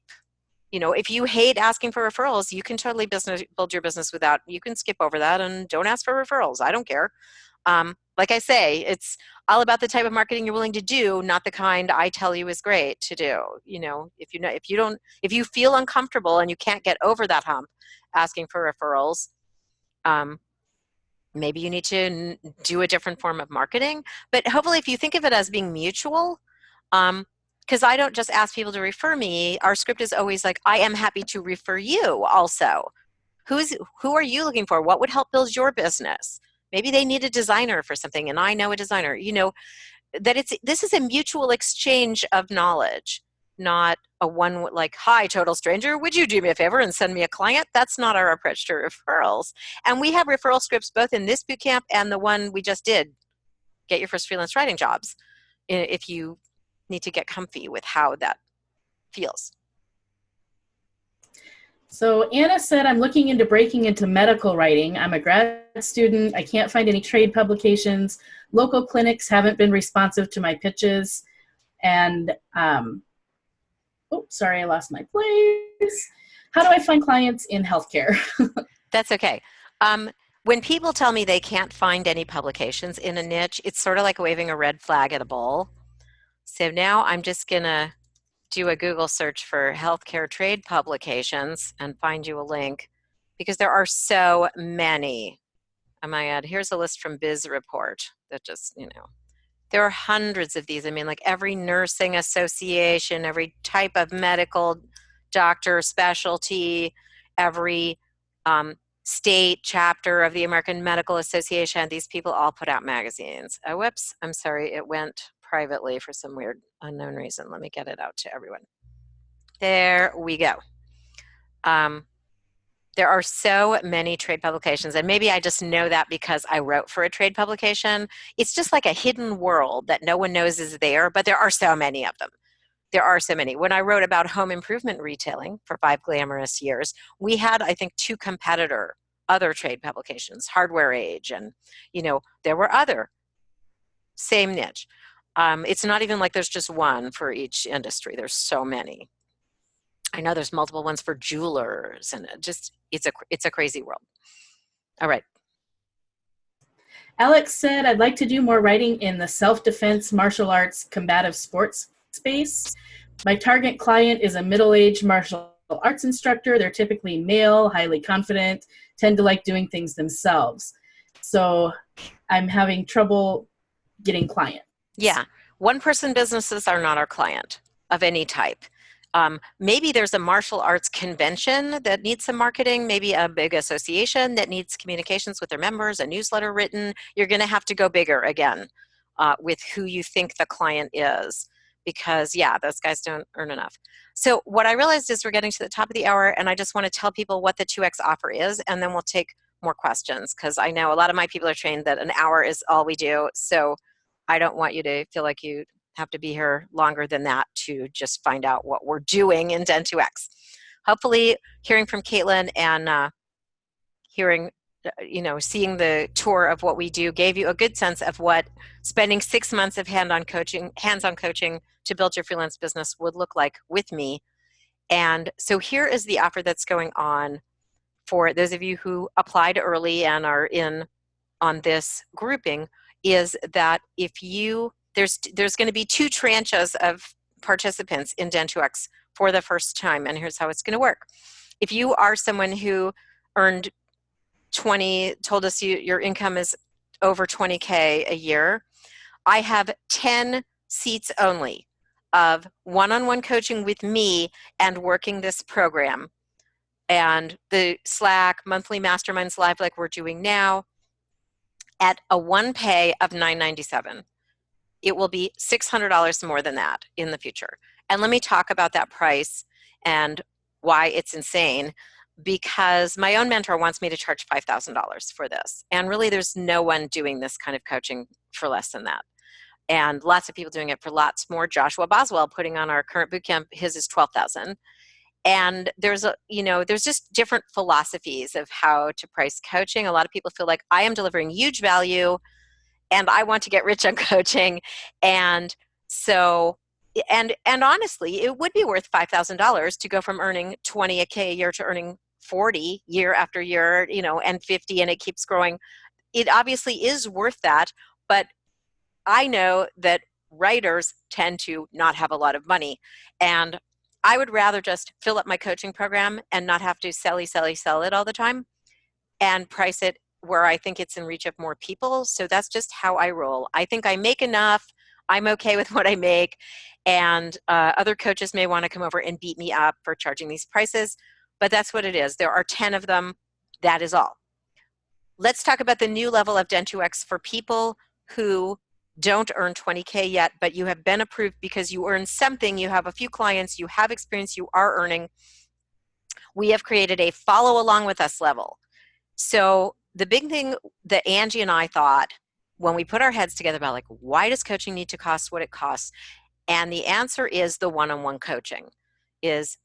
If you hate asking for referrals, you can totally build your business without, you can skip over that and don't ask for referrals. I don't care. Like I say, it's all about the type of marketing you're willing to do, not the kind I tell you is great to do. If you feel uncomfortable and you can't get over that hump asking for referrals, maybe you need to do a different form of marketing. But hopefully if you think of it as being mutual, because I don't just ask people to refer me, our script is always like, I am happy to refer you also. Who are you looking for? What would help build your business? Maybe they need a designer for something and I know a designer. This is a mutual exchange of knowledge, not a one like, hi, total stranger, would you do me a favor and send me a client? That's not our approach to referrals. And we have referral scripts both in this bootcamp and the one we just did, Get Your First Freelance Writing Jobs, if you need to get comfy with how that feels. So Anna said, I'm looking into breaking into medical writing. I'm a grad student. I can't find any trade publications. Local clinics haven't been responsive to my pitches. And, sorry, I lost my place. How do I find clients in healthcare? That's okay. When people tell me they can't find any publications in a niche, it's sort of like waving a red flag at a bull. So now I'm just going to do a Google search for healthcare trade publications and find you a link, because there are so many. I might add, here's a list from Biz Report that just, there are hundreds of these. I mean, like every nursing association, every type of medical doctor specialty, every state chapter of the American Medical Association, these people all put out magazines. Oh, whoops, I'm sorry, it went privately for some weird unknown reason. Let me get it out to everyone. There we go. There are so many trade publications, and maybe I just know that because I wrote for a trade publication. It's just like a hidden world that no one knows is there, but there are so many of them. There are so many. When I wrote about home improvement retailing for 5 glamorous years, we had, I think, 2 other trade publications, Hardware Age, and there were other same niche. It's not even like there's just one for each industry. There's so many. I know there's multiple ones for jewelers, and it's a crazy world. All right. Alex said, I'd like to do more writing in the self-defense, martial arts, combative sports space. My target client is a middle-aged martial arts instructor. They're typically male, highly confident, tend to like doing things themselves. So I'm having trouble getting clients. Yeah. One-person businesses are not our client of any type. Maybe there's a martial arts convention that needs some marketing, maybe a big association that needs communications with their members, a newsletter written. You're going to have to go bigger again with who you think the client is, because yeah, those guys don't earn enough. So what I realized is we're getting to the top of the hour, and I just want to tell people what the 2X offer is, and then we'll take more questions, because I know a lot of my people are trained that an hour is all we do. So I don't want you to feel like you have to be here longer than that to just find out what we're doing in Den2X. Hopefully hearing from Caitlin and seeing the tour of what we do gave you a good sense of what spending 6 months of hands-on coaching to build your freelance business would look like with me. And so here is the offer that's going on for those of you who applied early and are in on this grouping, is that if you there's going to be 2 tranches of participants in Den2X for the first time, and here's how it's going to work. If you are someone who earned told us your income is over 20K a year, I have 10 seats only of one-on-one coaching with me and working this program. And the Slack monthly masterminds live like we're doing now at a one pay of $997. It will be $600 more than that in the future. And let me talk about that price and why it's insane, because my own mentor wants me to charge $5,000 for this. And really there's no one doing this kind of coaching for less than that. And lots of people doing it for lots more. Joshua Boswell putting on our current bootcamp, his is $12,000. And there's just different philosophies of how to price coaching. A lot of people feel like I am delivering huge value and I want to get rich on coaching. And so, and honestly, it would be worth $5,000 to go from earning 20K a year to earning 40 year after year, and 50, and it keeps growing. It obviously is worth that, but I know that writers tend to not have a lot of money, and I would rather just fill up my coaching program and not have to sell it all the time and price it where I think it's in reach of more people. So that's just how I roll. I think I make enough. I'm okay with what I make. And other coaches may want to come over and beat me up for charging these prices, but that's what it is. There are 10 of them. That is all. Let's talk about the new level of Den2X for people who don't earn 20K yet, but you have been approved because you earn something. You have a few clients, you have experience, you are earning. We have created a follow along with us level. So the big thing that Angie and I thought when we put our heads together about, like, why does coaching need to cost what it costs? And the answer is the one-on-one coaching. Is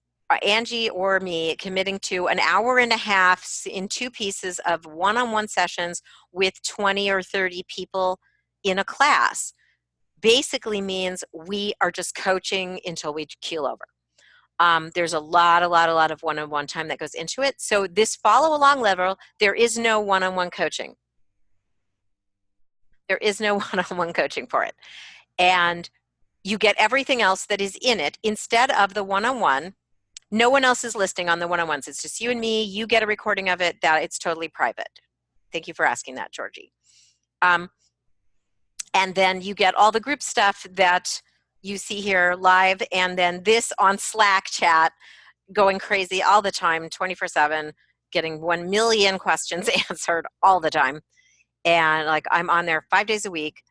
Angie or me committing to an hour and a half in 2 pieces of one-on-one sessions with 20 or 30 people in a class basically means we are just coaching until we keel over. There's a lot of one-on-one time that goes into it. So this follow-along level, there is no one-on-one coaching. There is no one-on-one coaching for it. And you get everything else that is in it instead of the one-on-one. No one else is listing on the one-on-ones. It's just you and me. You get a recording of it. That it's totally private. Thank you for asking that, Georgie. And then you get all the group stuff that you see here live, and then this on Slack chat going crazy all the time, 24/7, getting 1 million questions answered all the time. And like I'm on there 5 days a week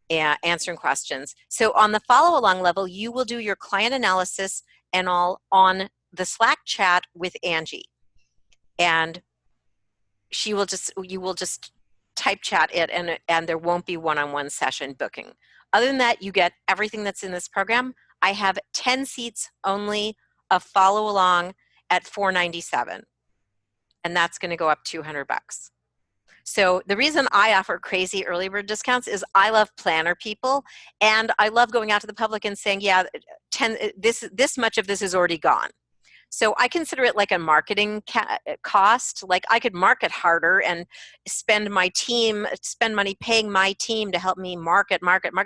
answering questions. So on the follow along level, you will do your client analysis and all on the Slack chat with Angie. And you will just type chat it, and there won't be one-on-one session booking. Other than that, you get everything that's in this program. I have 10 seats only of follow along at $497, and that's going to go up $200. So the reason I offer crazy early bird discounts is I love planner people, and I love going out to the public and saying, yeah, this much of this is already gone. So I consider it like a marketing cost. Like I could market harder and spend money paying my team to help me market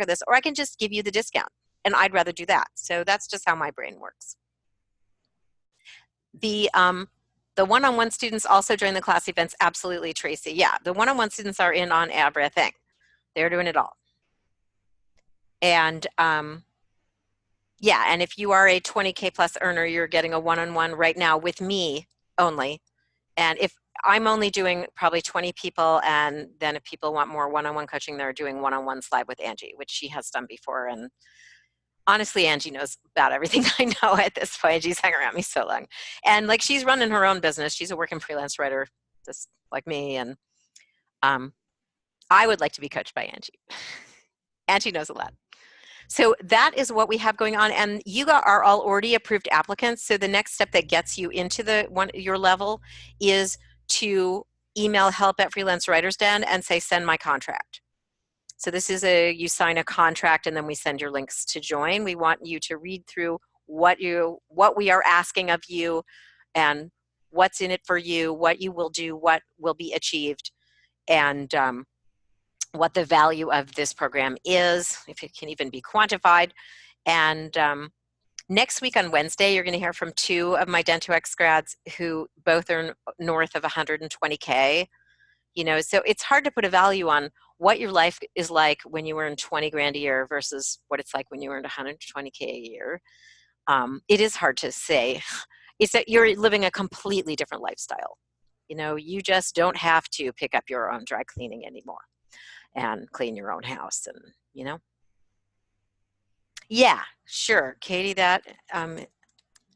this, or I can just give you the discount, and I'd rather do that. So that's just how my brain works. The one-on-one students also join the class events. Absolutely, Tracy. Yeah, the one-on-one students are in on everything. They're doing it all. And yeah, and if you are a 20K plus earner, you're getting a one-on-one right now with me only. And if I'm only doing probably 20 people, and then if people want more one-on-one coaching, they're doing one-on-ones live with Angie, which she has done before. And honestly, Angie knows about everything I know at this point. She's hung around me so long. And like, she's running her own business. She's a working freelance writer, just like me. And I would like to be coached by Angie. Angie knows a lot. So that is what we have going on. And you are all already approved applicants. So the next step that gets you into your level is to email help@freelancewritersden and say, send my contract. So this is you sign a contract and then we send your links to join. We want you to read through what we are asking of you and what's in it for you, what you will do, what will be achieved, and what the value of this program is, if it can even be quantified. And next week on Wednesday, you're going to hear from 2 of my Dent2X grads who both earn north of 120K. You know, so it's hard to put a value on what your life is like when you earn 20 grand a year versus what it's like when you earned 120K a year. It is hard to say. It's that you're living a completely different lifestyle. You know, you just don't have to pick up your own dry cleaning anymore and clean your own house, and, you know. Yeah, sure, Katie, that,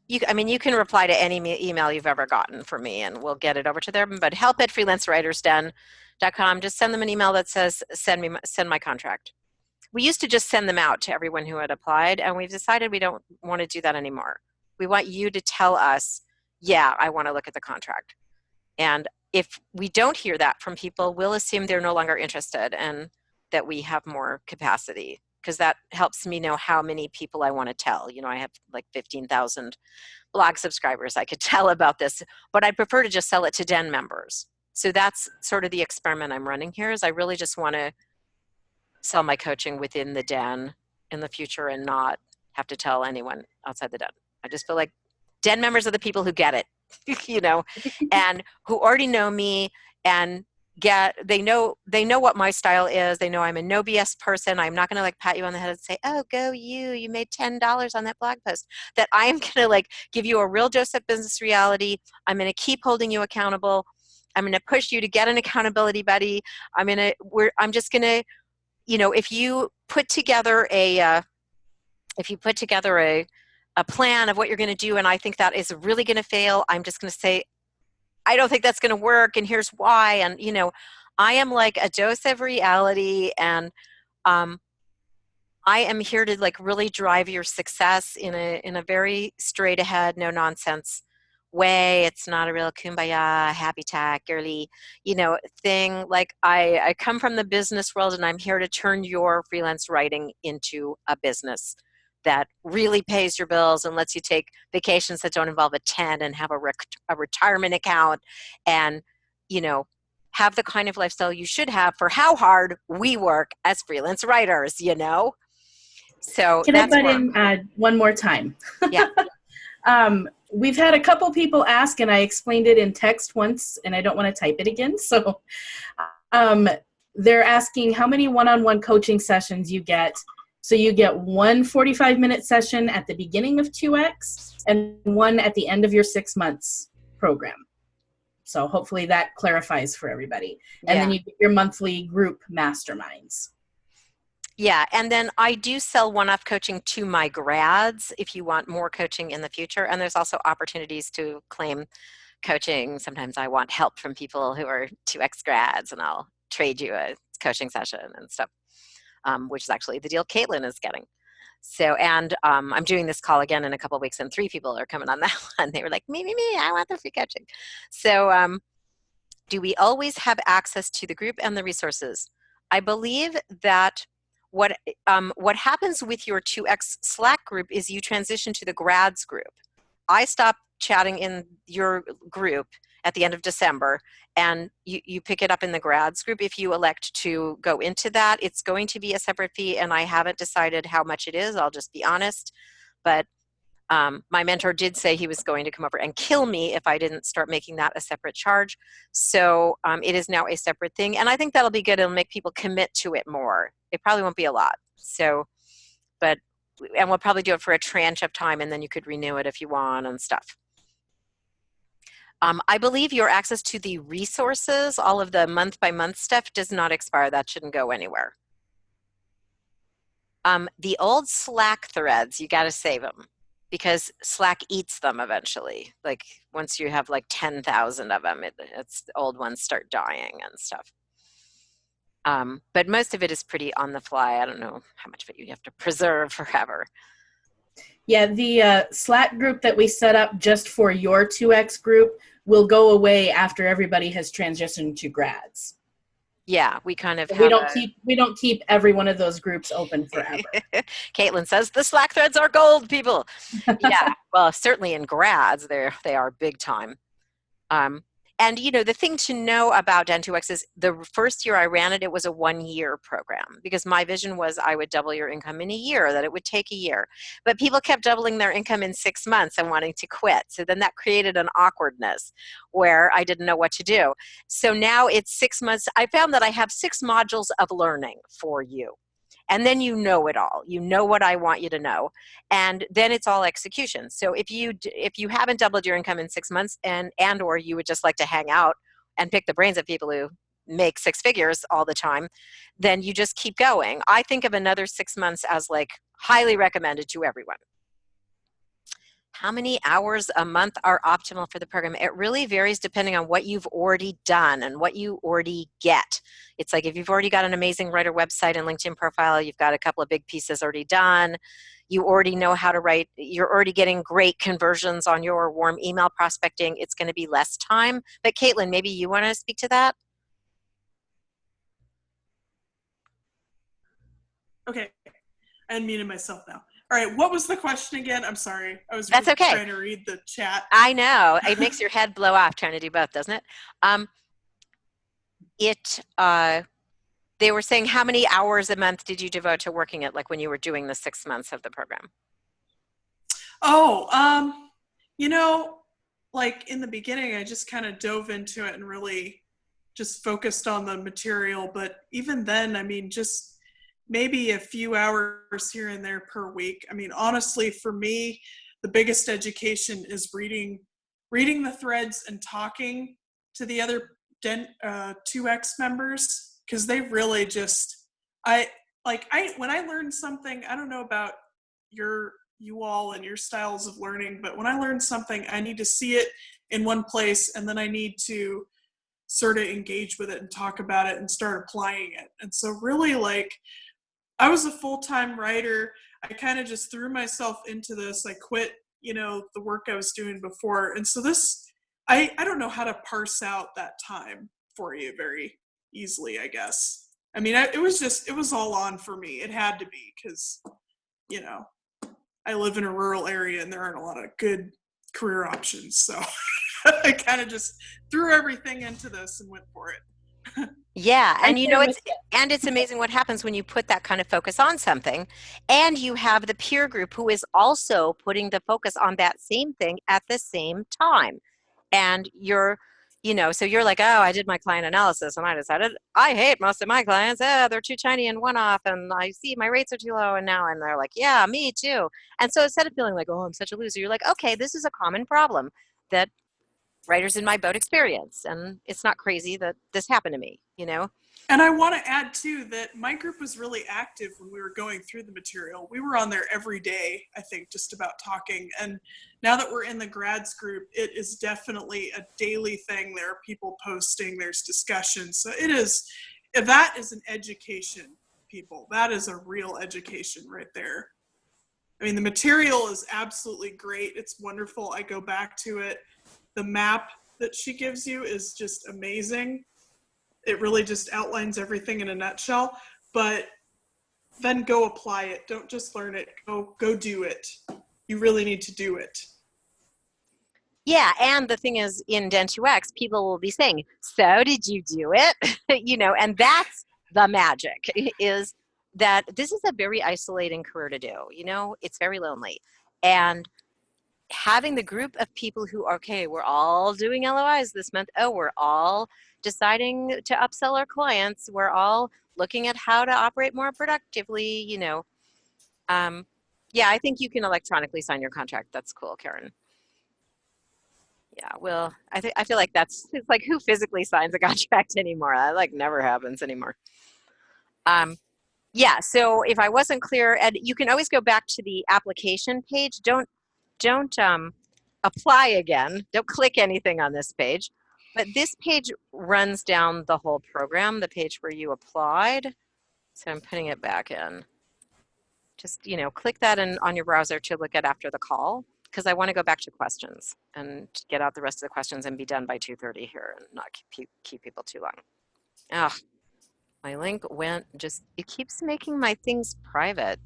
you can reply to any email you've ever gotten from me and we'll get it over to them, but help@freelancewritersden.com, just send them an email that says, send my contract. We used to just send them out to everyone who had applied, and we've decided we don't want to do that anymore. We want you to tell us, yeah, I want to look at the contract. And if we don't hear that from people, we'll assume they're no longer interested and that we have more capacity, because that helps me know how many people I want to tell. You know, I have like 15,000 blog subscribers I could tell about this, but I prefer to just sell it to Den members. So that's sort of the experiment I'm running here, is I really just want to sell my coaching within the Den in the future and not have to tell anyone outside the Den. I just feel like Den members are the people who get it, you know, and who already know me and they know what my style is. They know I'm a no BS person. I'm not going to like pat you on the head and say, oh, go you made $10 on that blog post. That I am going to like give you a real dose of business reality. I'm going to keep holding you accountable. I'm going to push you to get an accountability buddy. I'm just going to, you know, if you put together a plan of what you're going to do, and I think that is really going to fail, I'm just going to say, I don't think that's going to work, and here's why. And, you know, I am like a dose of reality, and I am here to like really drive your success in a very straight ahead, no nonsense way. It's not a real kumbaya, happy tack, girly, you know, thing. Like I come from the business world, and I'm here to turn your freelance writing into a business that really pays your bills and lets you take vacations that don't involve a tent and have a retirement account, and, you know, have the kind of lifestyle you should have for how hard we work as freelance writers, you know? So Can I butt in one more time? Yeah. We've had a couple people ask, and I explained it in text once, and I don't want to type it again. So they're asking how many one-on-one coaching sessions you get. So you get one 45-minute session at the beginning of 2X and one at the end of your 6 months program. So hopefully that clarifies for everybody. And then you get your monthly group masterminds. Yeah, and then I do sell one-off coaching to my grads if you want more coaching in the future. And there's also opportunities to claim coaching. Sometimes I want help from people who are 2X grads, and I'll trade you a coaching session and stuff, which is actually the deal Caitlin is getting. So, and I'm doing this call again in a couple of weeks, and 3 people are coming on that one. They were like, me, I want the free coaching. So do we always have access to the group and the resources? I believe that what happens with your 2X Slack group is you transition to the grads group. I stopped chatting in your group at the end of December, and you pick it up in the grads group. If you elect to go into that, it's going to be a separate fee, and I haven't decided how much it is. I'll just be honest. But my mentor did say he was going to come over and kill me if I didn't start making that a separate charge. So it is now a separate thing, and I think that'll be good. It'll make people commit to it more. It probably won't be a lot. So, and we'll probably do it for a tranche of time, and then you could renew it if you want and stuff. I believe your access to the resources, all of the month-by-month stuff, does not expire. That shouldn't go anywhere. The old Slack threads, you got to save them because Slack eats them eventually. Like once you have like 10,000 of them, it's the old ones start dying and stuff. But most of it is pretty on the fly. I don't know how much of it you have to preserve forever. Yeah, the Slack group that we set up just for your 2X group will go away after everybody has transitioned to grads. Yeah, we kind of we don't keep every one of those groups open forever. Caitlin says the Slack threads are gold, people. Yeah, well, certainly in grads, they are big time. And you know, the thing to know about Den2X is the first year I ran it, it was a 1-year program because my vision was I would double your income in a year, that it would take a year. But people kept doubling their income in 6 months and wanting to quit. So then that created an awkwardness where I didn't know what to do. So now it's 6 months. I found that I have 6 modules of learning for you. And then you know it all. You know what I want you to know. And then it's all execution. So if you haven't doubled your income in 6 months and or you would just like to hang out and pick the brains of people who make 6 figures all the time, then you just keep going. I think of another 6 months as like highly recommended to everyone. How many hours a month are optimal for the program? It really varies depending on what you've already done and what you already get. It's like if you've already got an amazing writer website and LinkedIn profile, you've got a couple of big pieces already done, you already know how to write, you're already getting great conversions on your warm email prospecting, it's going to be less time. But Caitlin, maybe you want to speak to that? Okay, I unmuted myself now. All right, what was the question again? I'm sorry. I was That's okay. trying to read the chat. I know. It makes your head blow off trying to do both, doesn't it? They were saying how many hours a month did you devote to working it, like when you were doing the 6 months of the program? Oh, you know, like in the beginning, I just kind of dove into it and really just focused on the material. But even then, I mean, just maybe a few hours here and there per week. I mean, honestly, for me, the biggest education is reading the threads and talking to the other 2X members, because they really just, when I learn something, I don't know about you all and your styles of learning, but when I learn something, I need to see it in one place, and then I need to sort of engage with it and talk about it and start applying it. And so really, like, I was a full-time writer. I kind of just threw myself into this. I quit, the work I was doing before. And so this, I don't know how to parse out that time for you very easily, I guess. I mean, it was all on for me. It had to be because, I live in a rural area and there aren't a lot of good career options. So I kind of just threw everything into this and went for it. Yeah, and it's amazing what happens when you put that kind of focus on something, and you have the peer group who is also putting the focus on that same thing at the same time. And so you're like, oh, I did my client analysis and I decided I hate most of my clients. They're too tiny and one-off, and I see my rates are too low, and they're like, yeah, me too. And so instead of feeling like, oh, I'm such a loser, you're like, okay, this is a common problem that writers in my boat experience, and it's not crazy that this happened to me, And I want to add too that my group was really active when we were going through the material. We were on there every day, I think, just about talking. And now that we're in the grads group, it is definitely a daily thing. There are people posting, there's discussions. So that is an education, people. That is a real education right there. I mean, the material is absolutely great. It's wonderful. I go back to it. The map that she gives you is just amazing. It really just outlines everything in a nutshell, but then go apply it. Don't just learn it. Go do it. You really need to do it. Yeah, and the thing is, in Dent2X, people will be saying, so did you do it? And that's the magic, is that this is a very isolating career to do. It's very lonely. And having the group of people who, okay, we're all doing LOIs this month. Oh, we're all deciding to upsell our clients. We're all looking at how to operate more productively, yeah, I think you can electronically sign your contract. That's cool, Karen. Yeah, well, I feel like it's like, who physically signs a contract anymore? That never happens anymore. Yeah, so if I wasn't clear, Ed, you can always go back to the application page. Don't apply again. Don't click anything on this page. But this page runs down the whole program, the page where you applied. So I'm putting it back in. Just, click that on your browser to look at after the call, because I want to go back to questions and get out the rest of the questions and be done by 2:30 here and not keep people too long. Oh, my link it keeps making my things private.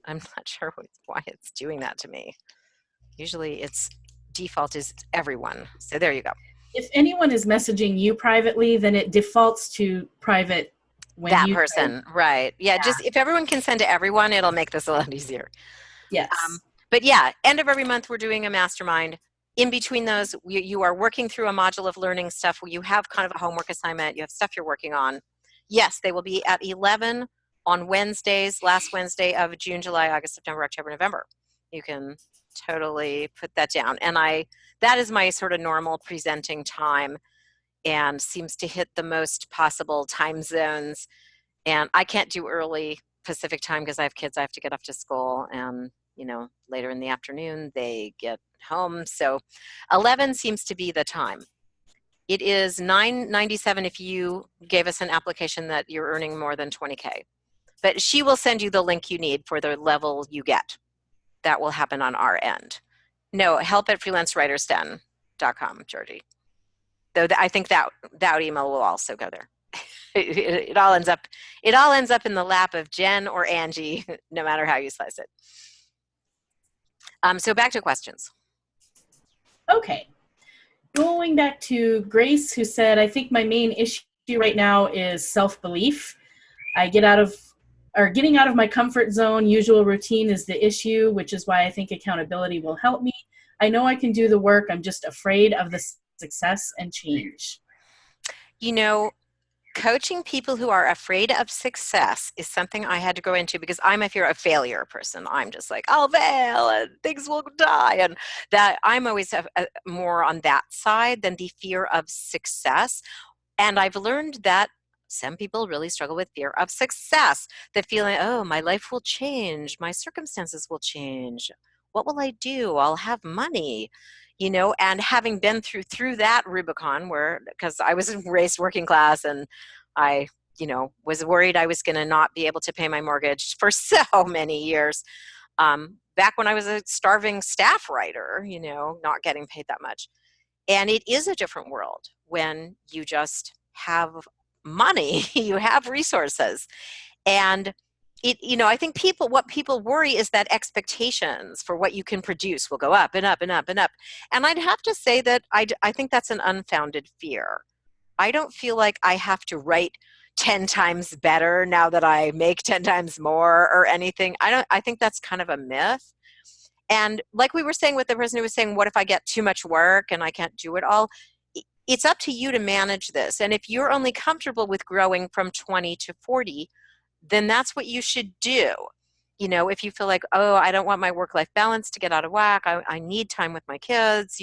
I'm not sure why it's doing that to me. Usually its default is everyone. So there you go. If anyone is messaging you privately, then it defaults to private when that you person, right. Yeah, just if everyone can send to everyone, it'll make this a lot easier. Yes. But yeah, end of every month, we're doing a mastermind. In between those, you are working through a module of learning stuff where you have kind of a homework assignment. You have stuff you're working on. Yes, they will be at 11 on Wednesdays, last Wednesday of June, July, August, September, October, November. You can totally put that down. And that is my sort of normal presenting time, and seems to hit the most possible time zones. And I can't do early Pacific time because I have kids I have to get off to school, and later in the afternoon they get home. So 11 seems to be the time. It is $9.97 if you gave us an application that you're earning more than 20K. But she will send you the link you need for the level you get. That will happen on our end. No, help@freelancewritersden.com, Georgie. Though I think that email will also go there. It all ends up in the lap of Jen or Angie, no matter how you slice it. So back to questions. Okay. Going back to Grace, who said, I think my main issue right now is self-belief. Getting out of my comfort zone, usual routine is the issue, which is why I think accountability will help me. I know I can do the work. I'm just afraid of the success and change. Coaching people who are afraid of success is something I had to go into, because I'm a fear of failure person. I'm just like, I'll fail and things will die. And that I'm always more on that side than the fear of success. And I've learned that some people really struggle with fear of success. The feeling, oh, my life will change. My circumstances will change. What will I do? I'll have money. And having been through that Rubicon, because I was raised working class, and I, was worried I was going to not be able to pay my mortgage for so many years. Back when I was a starving staff writer, not getting paid that much. And it is a different world when you just have money, you have resources. And I think what people worry is that expectations for what you can produce will go up and up and up and up. And I'd have to say that I think that's an unfounded fear. I don't feel like I have to write 10 times better now that I make 10 times more or anything. I think that's kind of a myth. And like we were saying with the person who was saying, what if I get too much work and I can't do it all? It's up to you to manage this. And if you're only comfortable with growing from 20 to 40, then that's what you should do. If you feel like, oh, I don't want my work-life balance to get out of whack, I need time with my kids,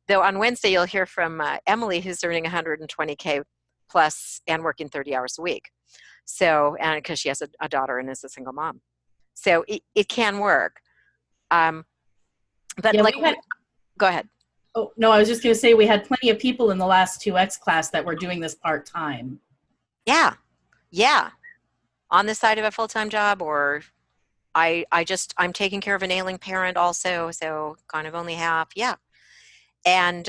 Though on Wednesday, you'll hear from Emily, who's earning 120K plus and working 30 hours a week. So, and because she has a daughter and is a single mom. So it can work. But yeah, go ahead. Oh, no, I was just going to say we had plenty of people in the last 2X class that were doing this part-time. Yeah. On the side of a full-time job, or I'm taking care of an ailing parent also, so kind of only half. Yeah. And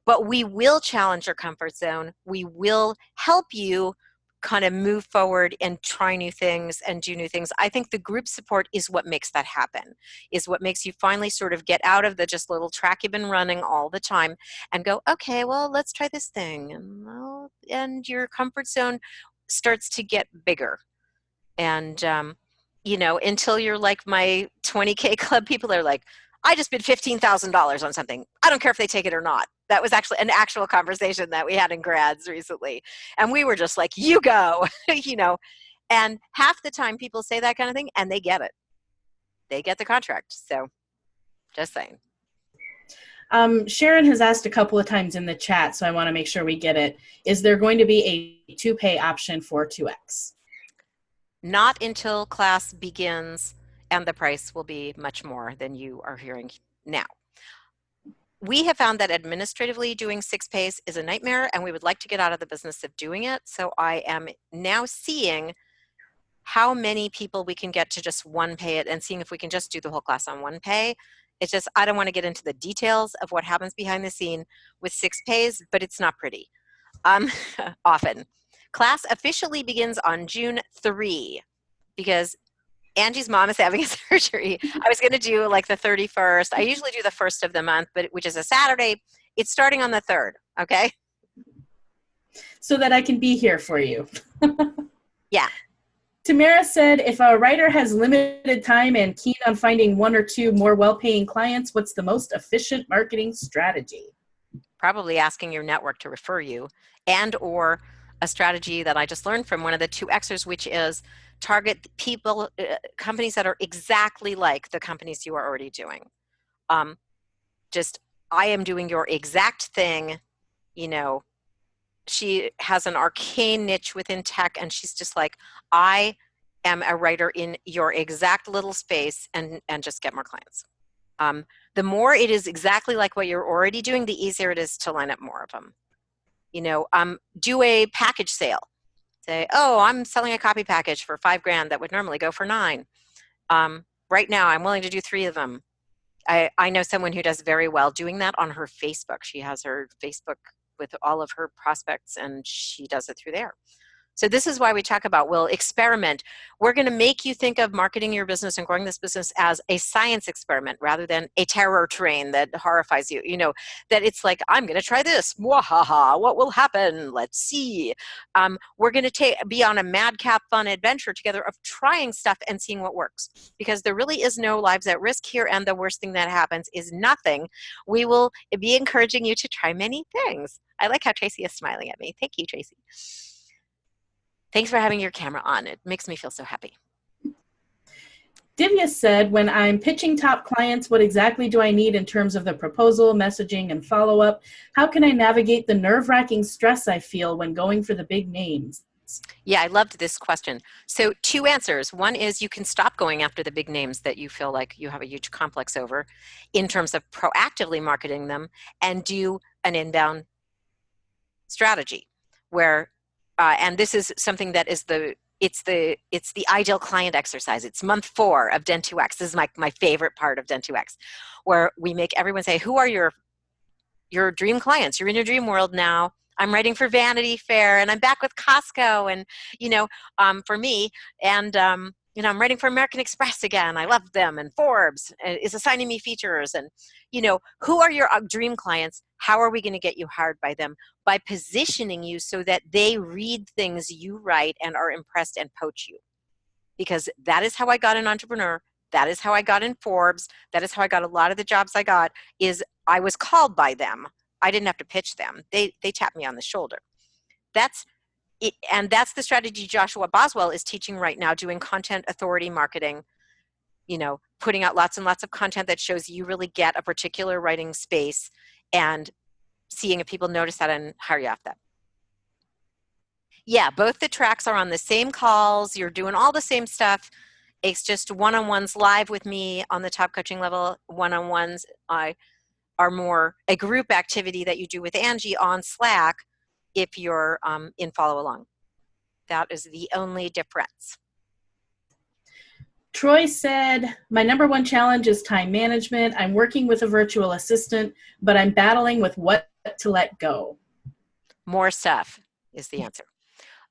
but we will challenge your comfort zone. We will help you kind of move forward and try new things and do new things. I think the group support is what makes that happen, is what makes you finally sort of get out of the just little track you've been running all the time and go, okay, well, let's try this thing. And your comfort zone starts to get bigger. And, until you're like my 20K club, people are like, I just bid $15,000 on something. I don't care if they take it or not. That was actually an actual conversation that we had in grads recently. And we were just like, you go, and half the time people say that kind of thing and they get it. They get the contract. So just saying. Sharon has asked a couple of times in the chat, so I want to make sure we get it. Is there going to be a 2-pay option for 2X? Not until class begins, and the price will be much more than you are hearing now. We have found that administratively doing 6 pays is a nightmare, and we would like to get out of the business of doing it. So I am now seeing how many people we can get to just 1 pay it and seeing if we can just do the whole class on 1 pay. It's just, I don't want to get into the details of what happens behind the scene with 6 pays, but it's not pretty often. Class officially begins on June 3 because Angie's mom is having a surgery. I was going to do like the 31st. I usually do the 1st of the month, but which is a Saturday. It's starting on the 3rd, okay? So that I can be here for you. Yeah. Tamara said, if a writer has limited time and keen on finding 1 or 2 more well-paying clients, what's the most efficient marketing strategy? Probably asking your network to refer you, and or a strategy that I just learned from one of the 2Xers, which is target people, companies that are exactly like the companies you are already doing. I am doing your exact thing. She has an arcane niche within tech, and she's just like, I am a writer in your exact little space, and just get more clients. The more it is exactly like what you're already doing, the easier it is to line up more of them. Do a package sale. Say, oh, I'm selling a copy package for $5,000 that would normally go for $9,000. Right now, I'm willing to do 3 of them. I know someone who does very well doing that on her Facebook. She has her Facebook with all of her prospects, and she does it through there. So this is why we talk about, we'll experiment. We're going to make you think of marketing your business and growing this business as a science experiment rather than a terror train that horrifies you. That it's like, I'm going to try this. Wahaha, what will happen? Let's see. We're going to be on a madcap fun adventure together of trying stuff and seeing what works. Because there really is no lives at risk here, and the worst thing that happens is nothing. We will be encouraging you to try many things. I like how Tracy is smiling at me. Thank you, Tracy. Thanks for having your camera on. It makes me feel so happy. Divya said, when I'm pitching top clients, what exactly do I need in terms of the proposal, messaging, and follow-up? How can I navigate the nerve-wracking stress I feel when going for the big names? Yeah, I loved this question. So 2 answers. One is you can stop going after the big names that you feel like you have a huge complex over in terms of proactively marketing them, and do an inbound strategy where and this is something that is it's the ideal client exercise. It's month 4 of Den2X. This is my favorite part of Den2X, where we make everyone say, who are your dream clients? You're in your dream world now. I'm writing for Vanity Fair, and I'm back with Costco, and for me, and I'm writing for American Express again. I love them, and Forbes is assigning me features, and who are your dream clients? How are we going to get you hired by them? By positioning you so that they read things you write and are impressed and poach you. Because that is how I got an entrepreneur. That is how I got in Forbes. That is how I got a lot of the jobs I got, is I was called by them. I didn't have to pitch them. They tapped me on the shoulder. That's it, and that's the strategy Joshua Boswell is teaching right now, doing content authority marketing, putting out lots and lots of content that shows you really get a particular writing space, and seeing if people notice that and hire you off that. Yeah, both the tracks are on the same calls. You're doing all the same stuff. It's just one-on-ones live with me on the top coaching level. One-on-ones are more a group activity that you do with Angie on Slack if you're in follow along. That is the only difference. Troy said, my #1 challenge is time management. I'm working with a virtual assistant, but I'm battling with what to let go? More stuff is the answer.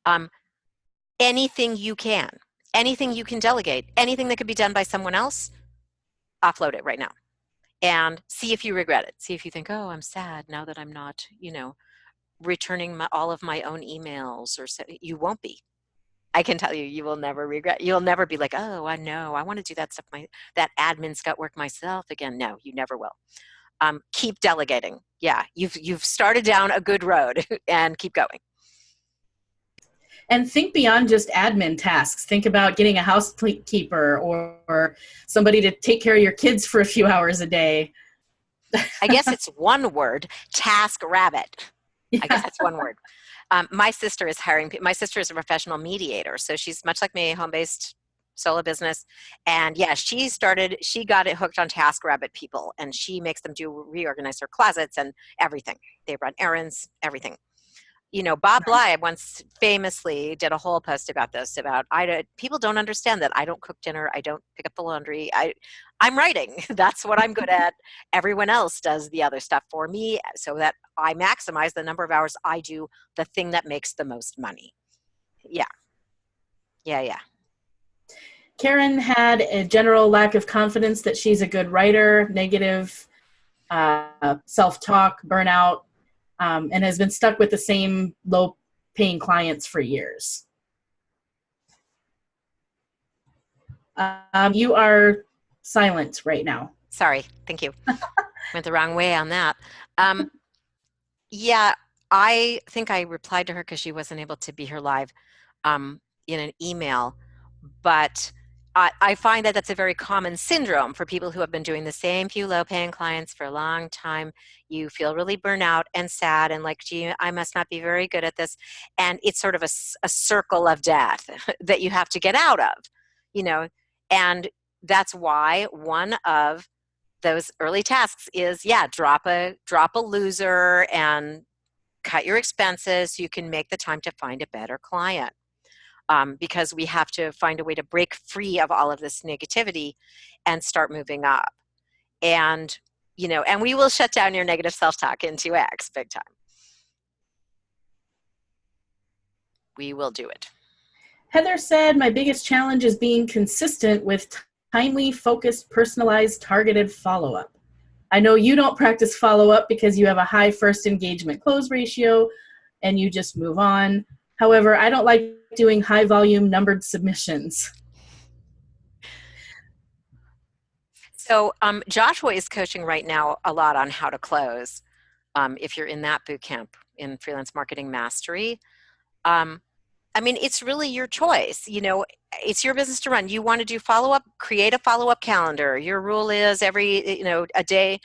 Um, anything you can delegate, anything that could be done by someone else, offload it right now. And see if you regret it. See if you think, oh, I'm sad now that I'm not, returning all of my own emails. You won't be. I can tell you, you will never regret. You'll never be like, oh, I know, I want to do that stuff, that admin scut work myself again. No, you never will. Keep delegating. Yeah, you've started down a good road, and keep going. And think beyond just admin tasks. Think about getting a housekeeper or somebody to take care of your kids for a few hours a day. I guess it's one word, task rabbit. Yeah. I guess that's one word. My sister is my sister is a professional mediator. So she's much like me, home-based solo business. And yeah, she got it hooked on TaskRabbit people, and she makes them reorganize their closets and everything. They run errands, everything. Bob Bly once famously did a whole post about this, people don't understand that I don't cook dinner. I don't pick up the laundry. I'm writing. That's what I'm good at. Everyone else does the other stuff for me so that I maximize the number of hours I do the thing that makes the most money. Yeah. Karen had a general lack of confidence that she's a good writer, negative self-talk, burnout, and has been stuck with the same low-paying clients for years. You are silent right now. Sorry. Thank you. Went the wrong way on that. Yeah, I think I replied to her because she wasn't able to be here live in an email. But I find that that's a very common syndrome for people who have been doing the same few low-paying clients for a long time. You feel really burnt out and sad and like, gee, I must not be very good at this. And it's sort of a circle of death that you have to get out of, and that's why one of those early tasks is, drop a loser and cut your expenses so you can make the time to find a better client. Because we have to find a way to break free of all of this negativity and start moving up. And, and we will shut down your negative self-talk in 2X big time. We will do it. Heather said, my biggest challenge is being consistent with timely, focused, personalized, targeted follow-up. I know you don't practice follow-up because you have a high first engagement close ratio and you just move on. However, I don't like doing high volume numbered submissions. So Joshua is coaching right now a lot on how to close. If you're in that boot camp in Freelance Marketing Mastery, it's really your choice. It's your business to run. You want to do follow-up, create a follow-up calendar. Your rule is every, a day.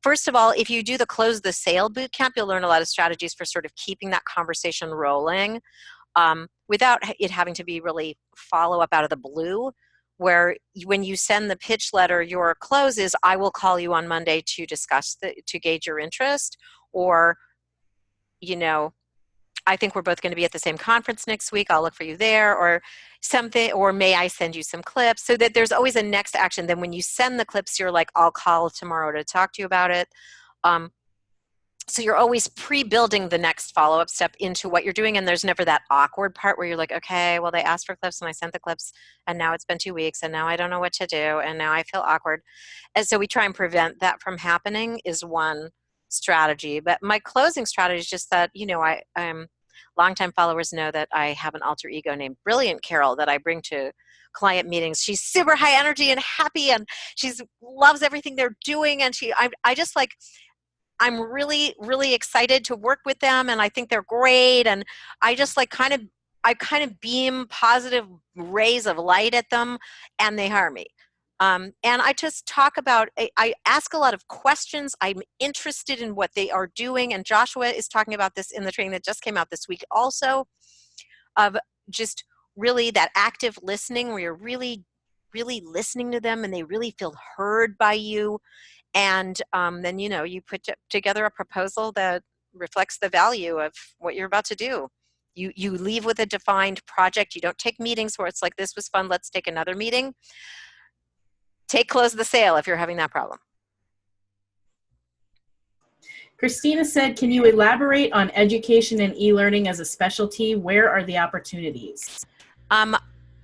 First of all, if you do the close the sale boot camp, you'll learn a lot of strategies for sort of keeping that conversation rolling without it having to be really follow up out of the blue, where when you send the pitch letter, your close is, I will call you on Monday to discuss to gauge your interest, or, I think we're both going to be at the same conference next week. I'll look for you there, or something, or may I send you some clips, so that there's always a next action. Then when you send the clips, you're like, I'll call tomorrow to talk to you about it. So you're always pre-building the next follow-up step into what you're doing, and there's never that awkward part where you're like, okay, well, they asked for clips and I sent the clips, and now it's been 2 weeks, and now I don't know what to do, and now I feel awkward. And so we try and prevent that from happening is one strategy. But my closing strategy is just that, longtime followers know that I have an alter ego named Brilliant Carol that I bring to client meetings. She's super high energy and happy, and she loves everything they're doing, and I'm really, really excited to work with them, and I think they're great, and I just kind of beam positive rays of light at them, and they hire me. And I just talk about, I ask a lot of questions. I'm interested in what they are doing, and Joshua is talking about this in the training that just came out this week also, of just really that active listening where you're really, really listening to them and they really feel heard by you. And then, you put together a proposal that reflects the value of what you're about to do. You leave with a defined project. You don't take meetings where it's like, this was fun, let's take another meeting. Close the sale if you're having that problem. Christina said, can you elaborate on education and e-learning as a specialty? Where are the opportunities?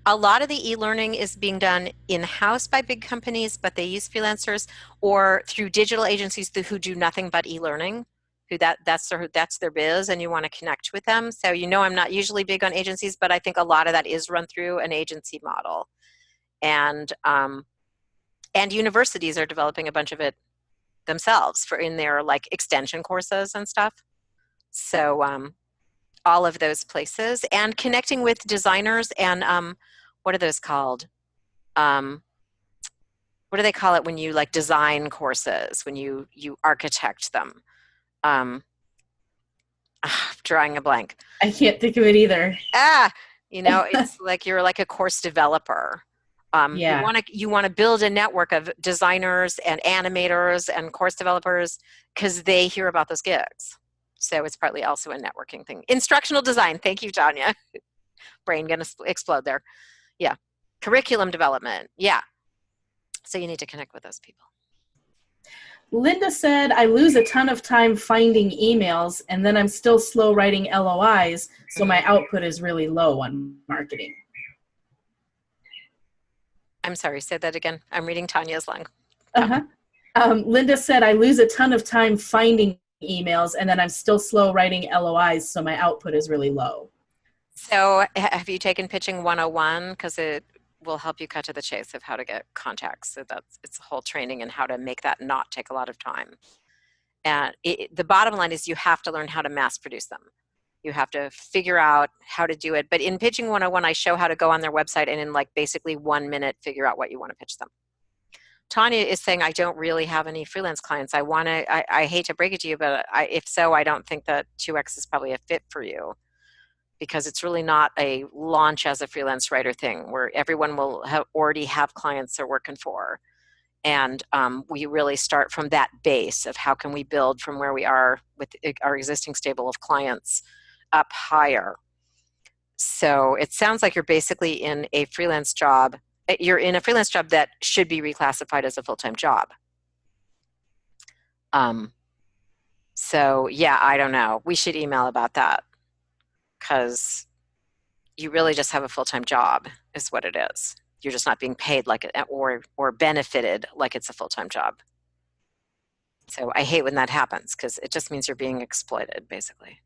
A lot of the e-learning is being done in-house by big companies, but they use freelancers, or through digital agencies who do nothing but e-learning, who that's their biz, and you want to connect with them. So I'm not usually big on agencies, but I think a lot of that is run through an agency model. And universities are developing a bunch of it themselves in their like extension courses and stuff. So all of those places, and connecting with designers and what are those called? What do they call it when you like design courses, when you architect them? Drawing a blank. I can't think of it either. It's like you're like a course developer. Yeah. You want to build a network of designers and animators and course developers because they hear about those gigs. So it's partly also a networking thing. Instructional design. Thank you, Tanya. Brain gonna explode there. Yeah. Curriculum development. Yeah. So you need to connect with those people. Linda said, I lose a ton of time finding emails, and then I'm still slow writing LOIs, so my output is really low on marketing. I'm sorry, say that again. I'm reading Tanya's line. Linda said, I lose a ton of time finding emails, and then I'm still slow writing LOIs, so my output is really low. So have you taken Pitching 101? Because it will help you cut to the chase of how to get contacts. So it's a whole training in how to make that not take a lot of time. And the bottom line is you have to learn how to mass produce them. You have to figure out how to do it. But in Pitching 101, I show how to go on their website and in like basically 1 minute figure out what you want to pitch them. Tanya is saying, I don't really have any freelance clients. I hate to break it to you, but if so, I don't think that 2X is probably a fit for you, because it's really not a launch as a freelance writer thing where everyone will already have clients they're working for. And we really start from that base of how can we build from where we are with our existing stable of clients up higher. So it sounds like you're basically in a freelance job. You're in a freelance job that should be reclassified as a full-time job. So yeah, I don't know. We should email about that, because you really just have a full-time job is what it is. You're just not being paid like it, or benefited like it's a full-time job. So I hate when that happens, because it just means you're being exploited, basically.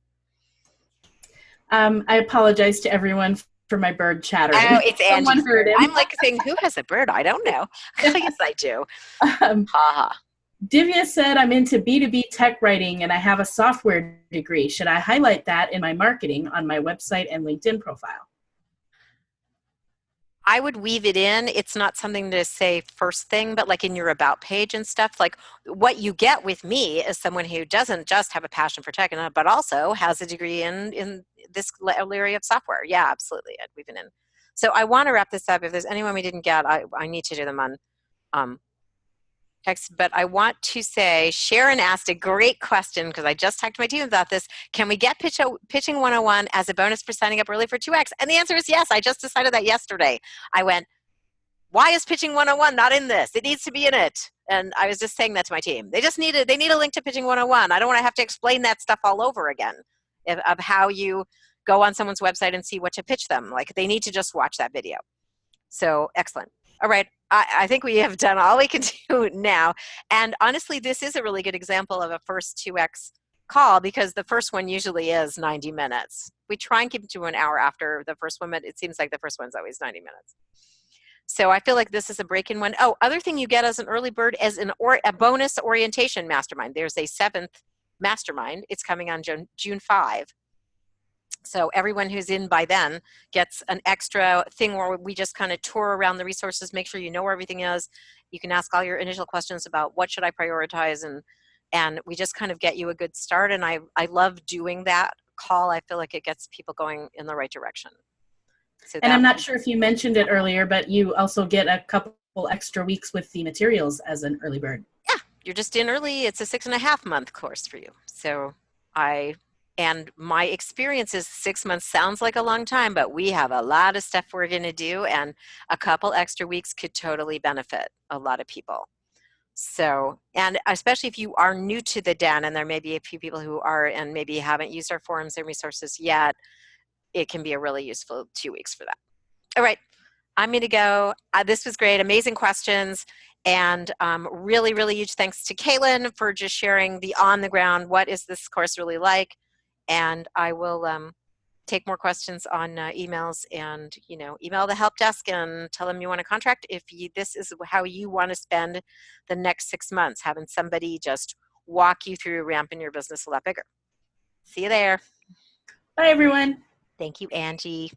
I apologize to everyone for my bird chattering. Oh, it's Angie. Someone heard him. I'm like saying, who has a bird? I don't know. Yes, I do. Divya said, I'm into B2B tech writing and I have a software degree. Should I highlight that in my marketing on my website and LinkedIn profile? I would weave it in. It's not something to say first thing, but like in your about page and stuff, like what you get with me is someone who doesn't just have a passion for tech, but also has a degree in this area of software. Yeah, absolutely. I'd weave it in. So I want to wrap this up. If there's anyone we didn't get, I need to do them on text, but I want to say Sharon asked a great question, because I just talked to my team about this. Can we get Pitching 101 as a bonus for signing up early for 2X? And the answer is yes. I just decided that yesterday. I went, why is Pitching 101 not in this? It needs to be in it. And I was just saying that to my team. They need a link to Pitching 101. I don't want to have to explain that stuff all over again of how you go on someone's website and see what to pitch them. Like, they need to just watch that video. So excellent. All right. I think we have done all we can do now. And honestly, this is a really good example of a first 2X call, because the first one usually is 90 minutes. We try and keep it to an hour after the first one, but it seems like the first one's always 90 minutes. So I feel like this is a break-in one. Oh, other thing you get as an early bird is a bonus orientation mastermind. There's a 7th mastermind. It's coming on June 5. So everyone who's in by then gets an extra thing where we just kind of tour around the resources, make sure you know where everything is. You can ask all your initial questions about what should I prioritize, and we just kind of get you a good start. And I love doing that call. I feel like it gets people going in the right direction. So and I'm not sure if you mentioned it earlier, but you also get a couple extra weeks with the materials as an early bird. Yeah, you're just in early. It's a 6.5 month course for you. So and my experience is 6 months sounds like a long time, but we have a lot of stuff we're going to do, and a couple extra weeks could totally benefit a lot of people. So, and especially if you are new to the den, and there may be a few people who are and maybe haven't used our forums and resources yet, it can be a really useful 2 weeks for that. All right, I'm going to go. This was great, amazing questions, and really, really huge thanks to Caitlin for just sharing the on the ground, what is this course really like, and I will take more questions on emails, and email the help desk and tell them you want a contract if this is how you want to spend the next 6 months, having somebody just walk you through ramping your business a lot bigger. See you there. Bye, everyone. Thank you, Angie.